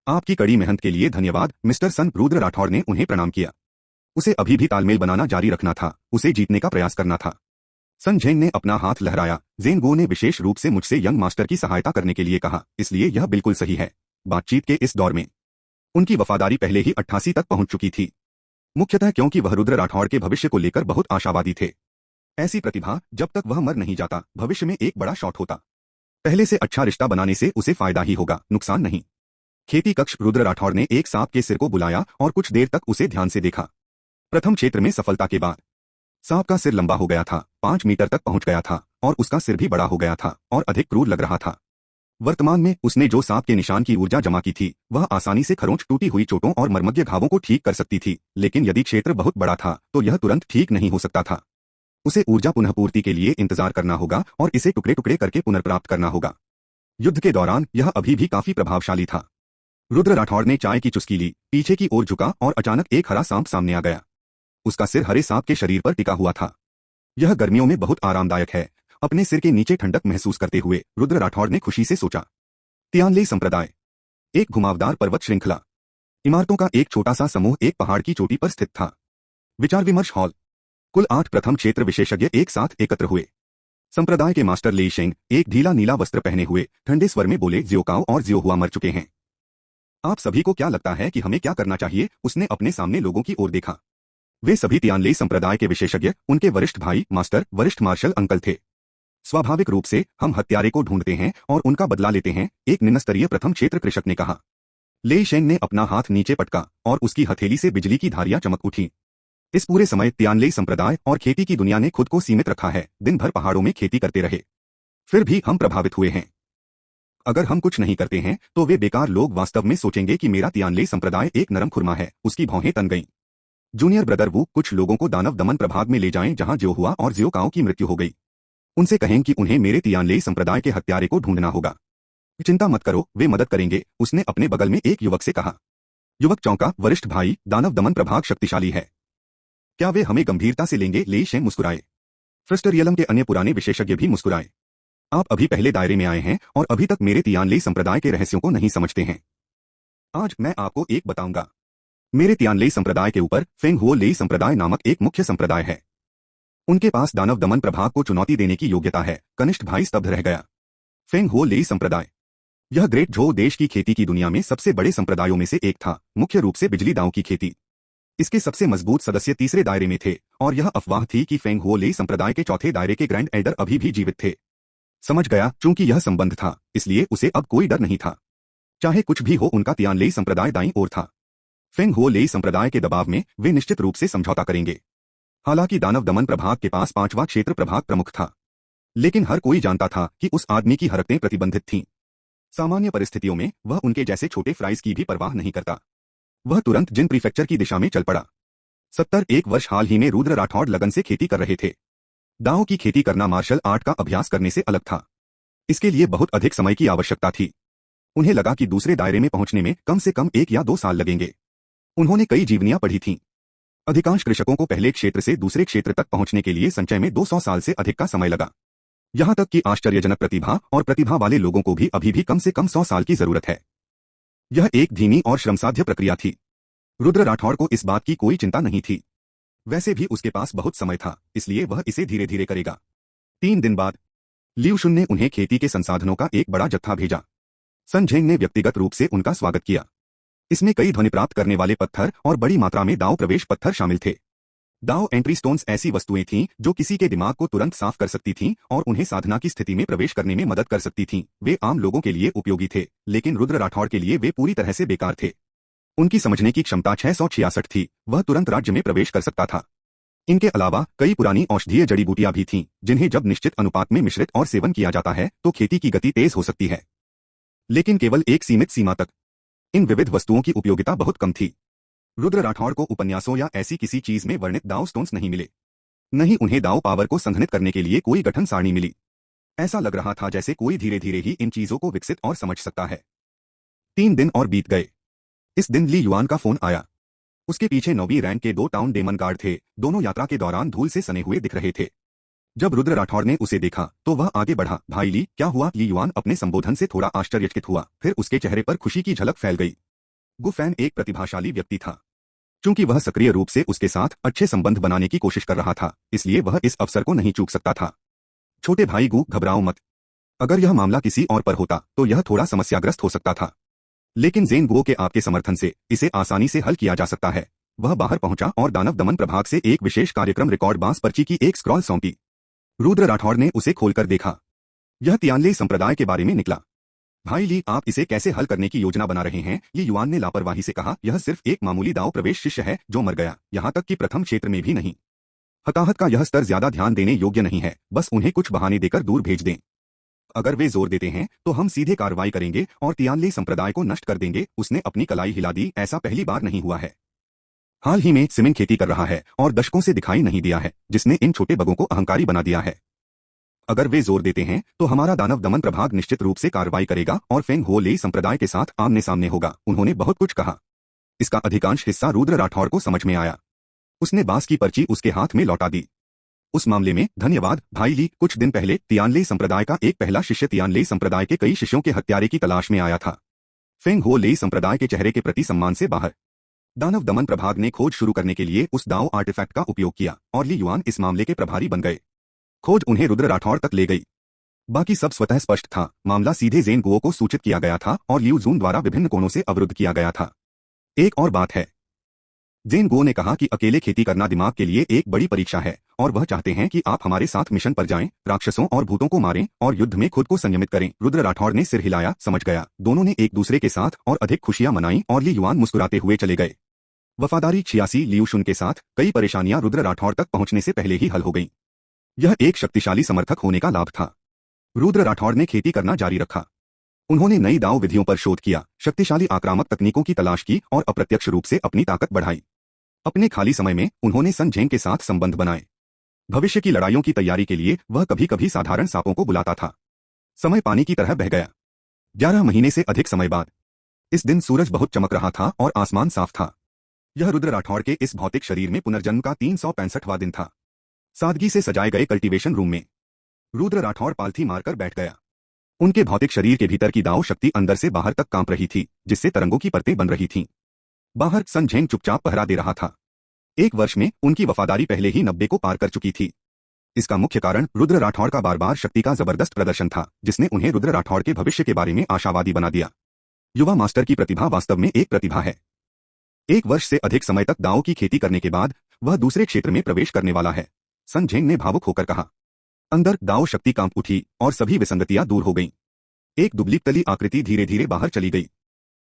Speaker 2: आपकी कड़ी मेहनत के लिए धन्यवाद मिस्टर सन। रुद्र राठौड़ ने उन्हें प्रणाम किया। उसे अभी भी तालमेल बनाना जारी रखना था, उसे जीतने का प्रयास करना था। सन झेंग ने अपना हाथ लहराया। ज़ेन गो ने विशेष रूप से मुझसे यंग मास्टर की सहायता करने के लिए कहा, इसलिए यह बिल्कुल सही है। बातचीत के इस दौर में उनकी वफादारी पहले ही 88 तक पहुंच चुकी थी, मुख्यतः क्योंकि वह रुद्र राठौड़ के भविष्य को लेकर बहुत आशावादी थे। ऐसी प्रतिभा, जब तक वह मर नहीं जाता, भविष्य में एक बड़ा शॉट होता। पहले से अच्छा रिश्ता बनाने से उसे फायदा ही होगा, नुकसान नहीं। खेती कक्ष। रुद्र राठौड़ ने एक सांप के सिर को बुलाया और कुछ देर तक उसे ध्यान से देखा। प्रथम क्षेत्र में सफलता के बाद सांप का सिर लंबा हो गया था, 5 मीटर तक पहुंच गया था और उसका सिर भी बड़ा हो गया था और अधिक क्रूर लग रहा था। वर्तमान में उसने जो सांप के निशान की ऊर्जा जमा की थी, वह आसानी से खरोंच, टूटी हुई चोटों और मर्मज्ञ घावों को ठीक कर सकती थी, लेकिन यदि क्षेत्र बहुत बड़ा था तो यह तुरंत ठीक नहीं हो सकता था। उसे ऊर्जा पुनःपूर्ति के लिए इंतजार करना होगा और इसे टुकड़े टुकड़े करके पुनर्प्राप्त करना होगा। युद्ध के दौरान यह अभी भी काफी प्रभावशाली था। रुद्र राठौड़ ने चाय की चुस्की ली, पीछे की ओर झुका और अचानक एक हरा सांप सामने आ गया। उसका सिर हरे सांप के शरीर पर टिका हुआ था। यह गर्मियों में बहुत आरामदायक है। अपने सिर के नीचे ठंडक महसूस करते हुए रुद्र राठौड़ ने खुशी से सोचा। तियानले संप्रदाय। एक घुमावदार पर्वत श्रृंखला। इमारतों का एक छोटा सा समूह एक पहाड़ की चोटी पर स्थित था। विचार विमर्श हॉल। कुल 8 प्रथम क्षेत्र विशेषज्ञ एक साथ एकत्र हुए। संप्रदाय के मास्टर लेई शेंग एक ढीला नीला वस्त्र पहने हुए ठंडे स्वर में बोले, ज़ियोकाओ और ज़ियोहुआ मर चुके हैं। आप सभी को क्या लगता है कि हमें क्या करना चाहिए? उसने अपने सामने लोगों की ओर देखा। वे सभी तियानले संप्रदाय के विशेषज्ञ, उनके वरिष्ठ भाई मास्टर, वरिष्ठ मार्शल अंकल थे। स्वाभाविक रूप से हम हत्यारे को ढूंढते हैं और उनका बदला लेते हैं, एक निम्नस्तरीय प्रथम क्षेत्र कृषक ने कहा। लेई शेंग ने अपना हाथ नीचे पटका और उसकी हथेली से बिजली की धारियां चमक उठी। इस पूरे समय तियानले संप्रदाय और खेती की दुनिया ने खुद को सीमित रखा है, दिन भर पहाड़ों में खेती करते रहे। फिर भी हम प्रभावित हुए हैं। अगर हम कुछ नहीं करते हैं तो वे बेकार लोग वास्तव में सोचेंगे कि मेरा तियानले संप्रदाय एक नरम खुरमा है। उसकी भौहें तन गईं। जूनियर ब्रदर वू, कुछ लोगों को दानव दमन प्रभाग में ले जाएं जहां ज़ियोहुआ और ज़ियोकाओ की मृत्यु हो गई। उनसे कहें कि उन्हें मेरे तियानले संप्रदाय के हत्यारे को ढूंढना होगा। चिंता मत करो, वे मदद करेंगे, उसने अपने बगल में एक युवक से कहा। युवक चौंका। वरिष्ठ भाई, दानव दमन प्रभाग शक्तिशाली है। क्या वे हमें गंभीरता से लेंगे? लेई शेंग मुस्कुराए। फ्रस्टरियलम के अन्य पुराने विशेषज्ञ भी मुस्कुराए। आप अभी पहले दायरे में आए हैं और अभी तक मेरे तियानले संप्रदाय के रहस्यों को नहीं समझते हैं। आज मैं आपको एक बताऊंगा। मेरे तियानले संप्रदाय के ऊपर फेंग हुओ लेई संप्रदाय नामक एक मुख्य संप्रदाय है। उनके पास दानव दमन प्रभाग को चुनौती देने की योग्यता है। कनिष्ठ भाई स्तब्ध रह गया। फेंग हुओ लेई संप्रदाय। यह ग्रेट झो देश की खेती की दुनिया में सबसे बड़े संप्रदायों में से एक था, मुख्य रूप से बिजली दांव की खेती। इसके सबसे मजबूत सदस्य तीसरे दायरे में थे और यह अफवाह थी कि फेंग हुओ लेई संप्रदाय के चौथे दायरे के ग्रैंड एल्डर अभी भी जीवित थे। समझ गया, चूंकि यह संबंध था, इसलिए उसे अब कोई डर नहीं था। चाहे कुछ भी हो, उनका तियानलेई संप्रदाय दाईं ओर था। फेंग हो लेई संप्रदाय के दबाव में वे निश्चित रूप से समझौता करेंगे। हालांकि दानव दमन प्रभाग के पास 5वां क्षेत्र प्रभाग प्रमुख था, लेकिन हर कोई जानता था कि उस आदमी की हरकतें प्रतिबंधित थीं। सामान्य परिस्थितियों में वह उनके जैसे छोटे फ्राइज की भी परवाह नहीं करता। वह तुरंत जिन प्रीफेक्चर की दिशा में चल पड़ा। 71 वर्ष हाल ही में रुद्र राठौड़ लगन से खेती कर रहे थे। दांव की खेती करना मार्शल आर्ट का अभ्यास करने से अलग था। इसके लिए बहुत अधिक समय की आवश्यकता थी। उन्हें लगा कि दूसरे दायरे में पहुंचने में कम से कम 1 या 2 साल लगेंगे। उन्होंने कई जीवनियां पढ़ी थीं। अधिकांश कृषकों को पहले क्षेत्र से दूसरे क्षेत्र तक पहुंचने के लिए संचय में 200 साल से अधिक का समय लगा। यहां तक कि आश्चर्यजनक प्रतिभा और प्रतिभा वाले लोगों को भी अभी भी कम से कम 100 साल की जरूरत है। यह एक धीमी और श्रमसाध्य प्रक्रिया थी। रुद्र राठौड़ को इस बात की कोई चिंता नहीं थी। वैसे भी उसके पास बहुत समय था, इसलिए वह इसे धीरे धीरे करेगा। 3 दिन बाद लियू शुन ने उन्हें खेती के संसाधनों का एक बड़ा जत्था भेजा। सन झेंग ने व्यक्तिगत रूप से उनका स्वागत किया। इसमें कई ध्वनि प्राप्त करने वाले पत्थर और बड़ी मात्रा में दाव प्रवेश पत्थर शामिल थे। दाव एंट्री स्टोन्स ऐसी वस्तुएं थीं जो किसी के दिमाग को तुरंत साफ कर सकती थीं और उन्हें साधना की स्थिति में प्रवेश करने में मदद कर सकती थीं। वे आम लोगों के लिए उपयोगी थे, लेकिन रुद्र राठौड़ के लिए वे पूरी तरह से बेकार थे। उनकी समझने की क्षमता 666 थी। वह तुरंत राज्य में प्रवेश कर सकता था। इनके अलावा कई पुरानी औषधीय जड़ी बूटियां भी थीं, जिन्हें जब निश्चित अनुपात में मिश्रित और सेवन किया जाता है तो खेती की गति तेज हो सकती है, लेकिन केवल एक सीमित सीमा तक। इन विविध वस्तुओं की उपयोगिता बहुत कम थी। रुद्र राठौड़ को उपन्यासों या ऐसी किसी चीज में वर्णित दाव स्टोन्स नहीं मिले। नहीं उन्हें दाव पावर को संघनित करने के लिए कोई गठन सारणी मिली। ऐसा लग रहा था जैसे कोई धीरे धीरे ही इन चीजों को विकसित और समझ सकता है। 3 दिन और बीत गए। इस दिन ली युआन का फोन आया। उसके पीछे 9वीं रैंक के 2 टाउन डेमन गार्ड थे। दोनों यात्रा के दौरान धूल से सने हुए दिख रहे थे। जब रुद्र राठौड़ ने उसे देखा तो वह आगे बढ़ा। भाई ली, क्या हुआ? ली युआन अपने संबोधन से थोड़ा आश्चर्यचकित हुआ, फिर उसके चेहरे पर खुशी की झलक फैल गई। गु फैन एक प्रतिभाशाली व्यक्ति था। चूंकि वह सक्रिय रूप से उसके साथ अच्छे संबंध बनाने की कोशिश कर रहा था, इसलिए वह इस अवसर को नहीं चूक सकता था। छोटे भाई गु, घबराओ मत। अगर यह मामला किसी और पर होता तो यह थोड़ा समस्याग्रस्त हो सकता था, लेकिन ज़ेन गुओ के आपके समर्थन से इसे आसानी से हल किया जा सकता है। वह बाहर पहुंचा और दानव दमन प्रभाग से एक विशेष कार्यक्रम रिकॉर्ड बांस पर्ची की एक स्क्रॉल सौंपी। रुद्र राठौड़ ने उसे खोलकर देखा। यह तियानले संप्रदाय के बारे में निकला। भाई ली, आप इसे कैसे हल करने की योजना बना रहे हैं? ली युआन ने लापरवाही से कहा, यह सिर्फ एक मामूली दाव प्रवेश शिष्य है जो मर गया, यहाँ तक कि प्रथम क्षेत्र में भी नहीं। हताहत का यह स्तर ज्यादा ध्यान देने योग्य नहीं है, बस उन्हें कुछ बहाने देकर दूर भेज दें। अगर वे जोर देते हैं तो हम सीधे कार्रवाई करेंगे और तियानले संप्रदाय को नष्ट कर देंगे। उसने अपनी कलाई हिला दी। ऐसा पहली बार नहीं हुआ है। हाल ही में सिमिन खेती कर रहा है और दशकों से दिखाई नहीं दिया है, जिसने इन छोटे बगों को अहंकारी बना दिया है। अगर वे जोर देते हैं तो हमारा दानव दमन प्रभाग निश्चित रूप से कार्रवाई करेगा और फेंग हो लेई संप्रदाय के साथ आमने सामने होगा। उन्होंने बहुत कुछ कहा। इसका अधिकांश हिस्सा रुद्र राठौड़ को समझ में आया। उसने बांस की पर्ची उसके हाथ में लौटा दी। उस मामले में धन्यवाद भाई ली। कुछ दिन पहले तियानले संप्रदाय का एक पहला शिष्य तियानले संप्रदाय के कई शिष्यों के हत्यारे की तलाश में आया था। फेंग हो लेई संप्रदाय के चेहरे के प्रति सम्मान से बाहर। दानव दमन प्रभाग ने खोज शुरू करने के लिए उस दाव आर्टिफैक्ट का उपयोग किया और ली युआन इस मामले के प्रभारी बन गए। खोज उन्हें रुद्र राठौड़ तक ले गई। बाकी सब स्वतः स्पष्ट था। मामला सीधे ज़ेन गुओ को सूचित किया गया था और लियू जून द्वारा विभिन्न कोणों से अवरुद्ध किया गया था। एक और बात है, ज़ेन गुओ ने कहा कि अकेले खेती करना दिमाग के लिए एक बड़ी परीक्षा है और वह चाहते हैं कि आप हमारे साथ मिशन पर जाएं, राक्षसों और भूतों को मारें और युद्ध में खुद को संयमित करें। रुद्र राठौड़ ने सिर हिलाया, समझ गया। दोनों ने एक दूसरे के साथ और अधिक खुशियां मनाई और ली युआन मुस्कुराते हुए चले गए। वफादारी 86 लियू शुन के साथ कई परेशानियां रुद्र राठौड़ तक पहुंचने से पहले ही हल हो गईं। यह एक शक्तिशाली समर्थक होने का लाभ था। रुद्र राठौड़ ने खेती करना जारी रखा। उन्होंने नई दाव विधियों पर शोध किया, शक्तिशाली आक्रामक तकनीकों की तलाश की और अप्रत्यक्ष रूप से अपनी ताकत बढ़ाई। अपने खाली समय में उन्होंने सन झेंग के साथ संबंध बनाए। भविष्य की लड़ाइयों की तैयारी के लिए वह कभी कभी साधारण सांपों को बुलाता था। समय पानी की तरह बह गया। 11 महीने से अधिक समय बाद इस दिन सूरज बहुत चमक रहा था और आसमान साफ था। यह रुद्र राठौड़ के इस भौतिक शरीर में पुनर्जन्म का 365वां दिन था। सादगी से सजाए गए कल्टीवेशन रूम में रुद्र राठौड़ पालथी मारकर बैठ गया। उनके भौतिक शरीर के भीतर की दाव शक्ति अंदर से बाहर तक कांप रही थी, जिससे तरंगों की परतें बन रही थीं। बाहर सन झेंग चुपचाप पहरा दे रहा था। 1 वर्ष में उनकी वफादारी पहले ही 90 को पार कर चुकी थी। इसका मुख्य कारण रुद्र राठौड़ का बार बार शक्ति का जबरदस्त प्रदर्शन था, जिसने उन्हें रुद्र राठौड़ के भविष्य के बारे में आशावादी बना दिया। युवा मास्टर की प्रतिभा वास्तव में एक प्रतिभा है। 1 वर्ष से अधिक समय तक दाव की खेती करने के बाद वह दूसरे क्षेत्र में प्रवेश करने वाला है, सन झेंग ने भावुक होकर कहा। अंदर दाव शक्ति कांप उठी और सभी विसंगतियां दूर हो गईं। एक दुबली तली आकृति धीरे धीरे बाहर चली गई।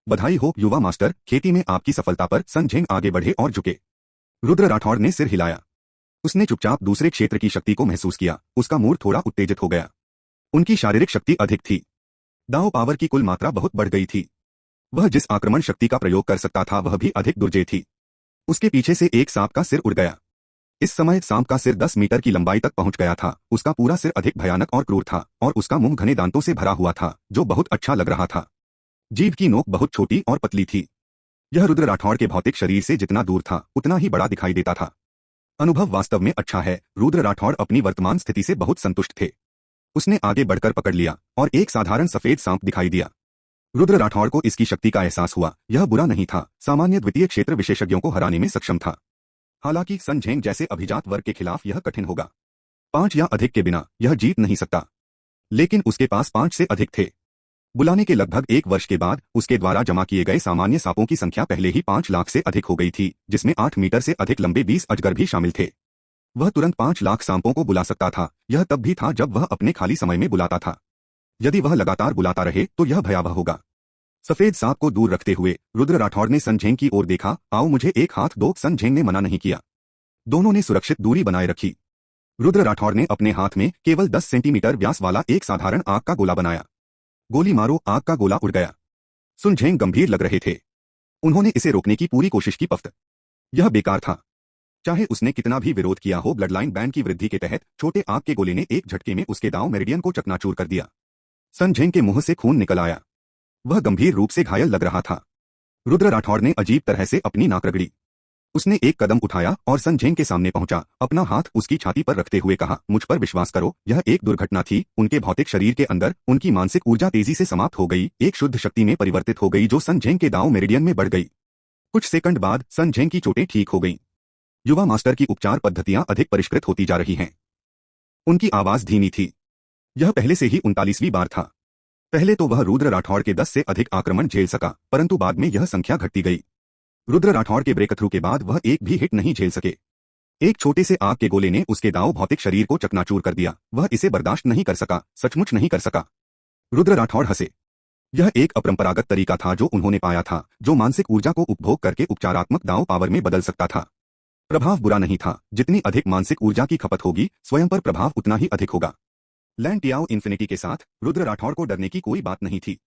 Speaker 2: बधाई हो युवा मास्टर, खेती में आपकी सफलता पर। सन झेंग आगे बढ़े और झुके। रुद्र राठौड़ ने सिर हिलाया। उसने चुपचाप दूसरे क्षेत्र की शक्ति को महसूस किया। उसका मूड थोड़ा उत्तेजित हो गया। उनकी शारीरिक शक्ति अधिक थी। दांव पावर की कुल मात्रा बहुत बढ़ गई थी। वह जिस आक्रमण शक्ति का प्रयोग कर सकता था वह भी अधिक दुर्जय थी। उसके पीछे से एक सांप का सिर उड़ गया। इस समय सांप का सिर 10 मीटर की लंबाई तक पहुंच गया था। उसका पूरा सिर अधिक भयानक और क्रूर था और उसका मुंह घने दांतों से भरा हुआ था जो बहुत अच्छा लग रहा था। जीभ की नोक बहुत छोटी और पतली थी। यह रुद्र राठौड़ के भौतिक शरीर से जितना दूर था उतना ही बड़ा दिखाई देता था। अनुभव वास्तव में अच्छा है। रुद्र राठौड़ अपनी वर्तमान स्थिति से बहुत संतुष्ट थे। उसने आगे बढ़कर पकड़ लिया और एक साधारण सफेद सांप दिखाई दिया। रुद्र राठौड़ को इसकी शक्ति का एहसास हुआ। यह बुरा नहीं था, सामान्य द्वितीय क्षेत्र विशेषज्ञों को हराने में सक्षम था। हालांकि सन झेंग जैसे अभिजात वर्ग के खिलाफ यह कठिन होगा। 5 या अधिक के बिना यह जीत नहीं सकता। लेकिन उसके पास 5 से अधिक थे। बुलाने के लगभग 1 वर्ष के बाद उसके द्वारा जमा किए गए सामान्य सांपों की संख्या पहले ही 5 लाख से अधिक हो गई थी, जिसमें 8 मीटर से अधिक लंबे 20 अजगर भी शामिल थे। वह तुरंत 5 लाख सांपों को बुला सकता था। यह तब भी था जब वह अपने खाली समय में बुलाता था। यदि वह लगातार बुलाता रहे तो यह भयावह होगा। सफेद सांप को दूर रखते हुए रुद्र राठौड़ ने सन झेंग की ओर देखा। आओ मुझे एक हाथ दो। सन झेंग ने मना नहीं किया। दोनों ने सुरक्षित दूरी बनाए रखी। रुद्र राठौड़ ने अपने हाथ में केवल 10 सेंटीमीटर व्यास वाला एक साधारण आग का गोला बनाया। गोली मारो। आग का गोला उड़ गया। सन झेंग गंभीर लग रहे थे। उन्होंने इसे रोकने की पूरी कोशिश की। पफ्त यह बेकार था। चाहे उसने कितना भी विरोध किया हो, ब्लडलाइन बैंड की वृद्धि के तहत छोटे आग के गोले ने एक झटके में उसके दांव मेरिडियन को चकनाचूर कर दिया। सन झेंग के मुंह से खून निकल आया। वह गंभीर रूप से घायल लग रहा था। रुद्र राठौड़ ने अजीब तरह से अपनी नाक रगड़ी। उसने एक कदम उठाया और सन झेंग के सामने पहुंचा। अपना हाथ उसकी छाती पर रखते हुए कहा, मुझ पर विश्वास करो, यह एक दुर्घटना थी। उनके भौतिक शरीर के अंदर उनकी मानसिक ऊर्जा तेजी से समाप्त हो गई, एक शुद्ध शक्ति में परिवर्तित हो गई जो सन झेंग के दांव मेरिडियन में बढ़ गई। कुछ सेकंड बाद सन झेंग की चोटें ठीक हो गईं। युवा मास्टर की उपचार पद्धतियां अधिक परिष्कृत होती जा रही हैं। उनकी आवाज धीमी थी। यह पहले से ही 39वीं बार था। पहले तो वह रुद्र राठौड़ के 10 से अधिक आक्रमण झेल सका, परंतु बाद में यह संख्या घटती गई। रुद्र राठौड़ के ब्रेक थ्रू के बाद वह एक भी हिट नहीं झेल सके। एक छोटे से आग के गोले ने उसके दांव भौतिक शरीर को चकनाचूर कर दिया। वह इसे बर्दाश्त नहीं कर सका, सचमुच नहीं कर सका। रुद्र राठौड़ हंसे। यह एक अपरंपरागत तरीका था जो उन्होंने पाया था, जो मानसिक ऊर्जा को उपभोग करके उपचारात्मक दांव पावर में बदल सकता था। प्रभाव बुरा नहीं था। जितनी अधिक मानसिक ऊर्जा की खपत होगी, स्वयं पर प्रभाव उतना ही अधिक होगा। लैंड टियाओ इन्फिनिटी के साथ रुद्र राठौड़ को डरने की कोई बात नहीं थी।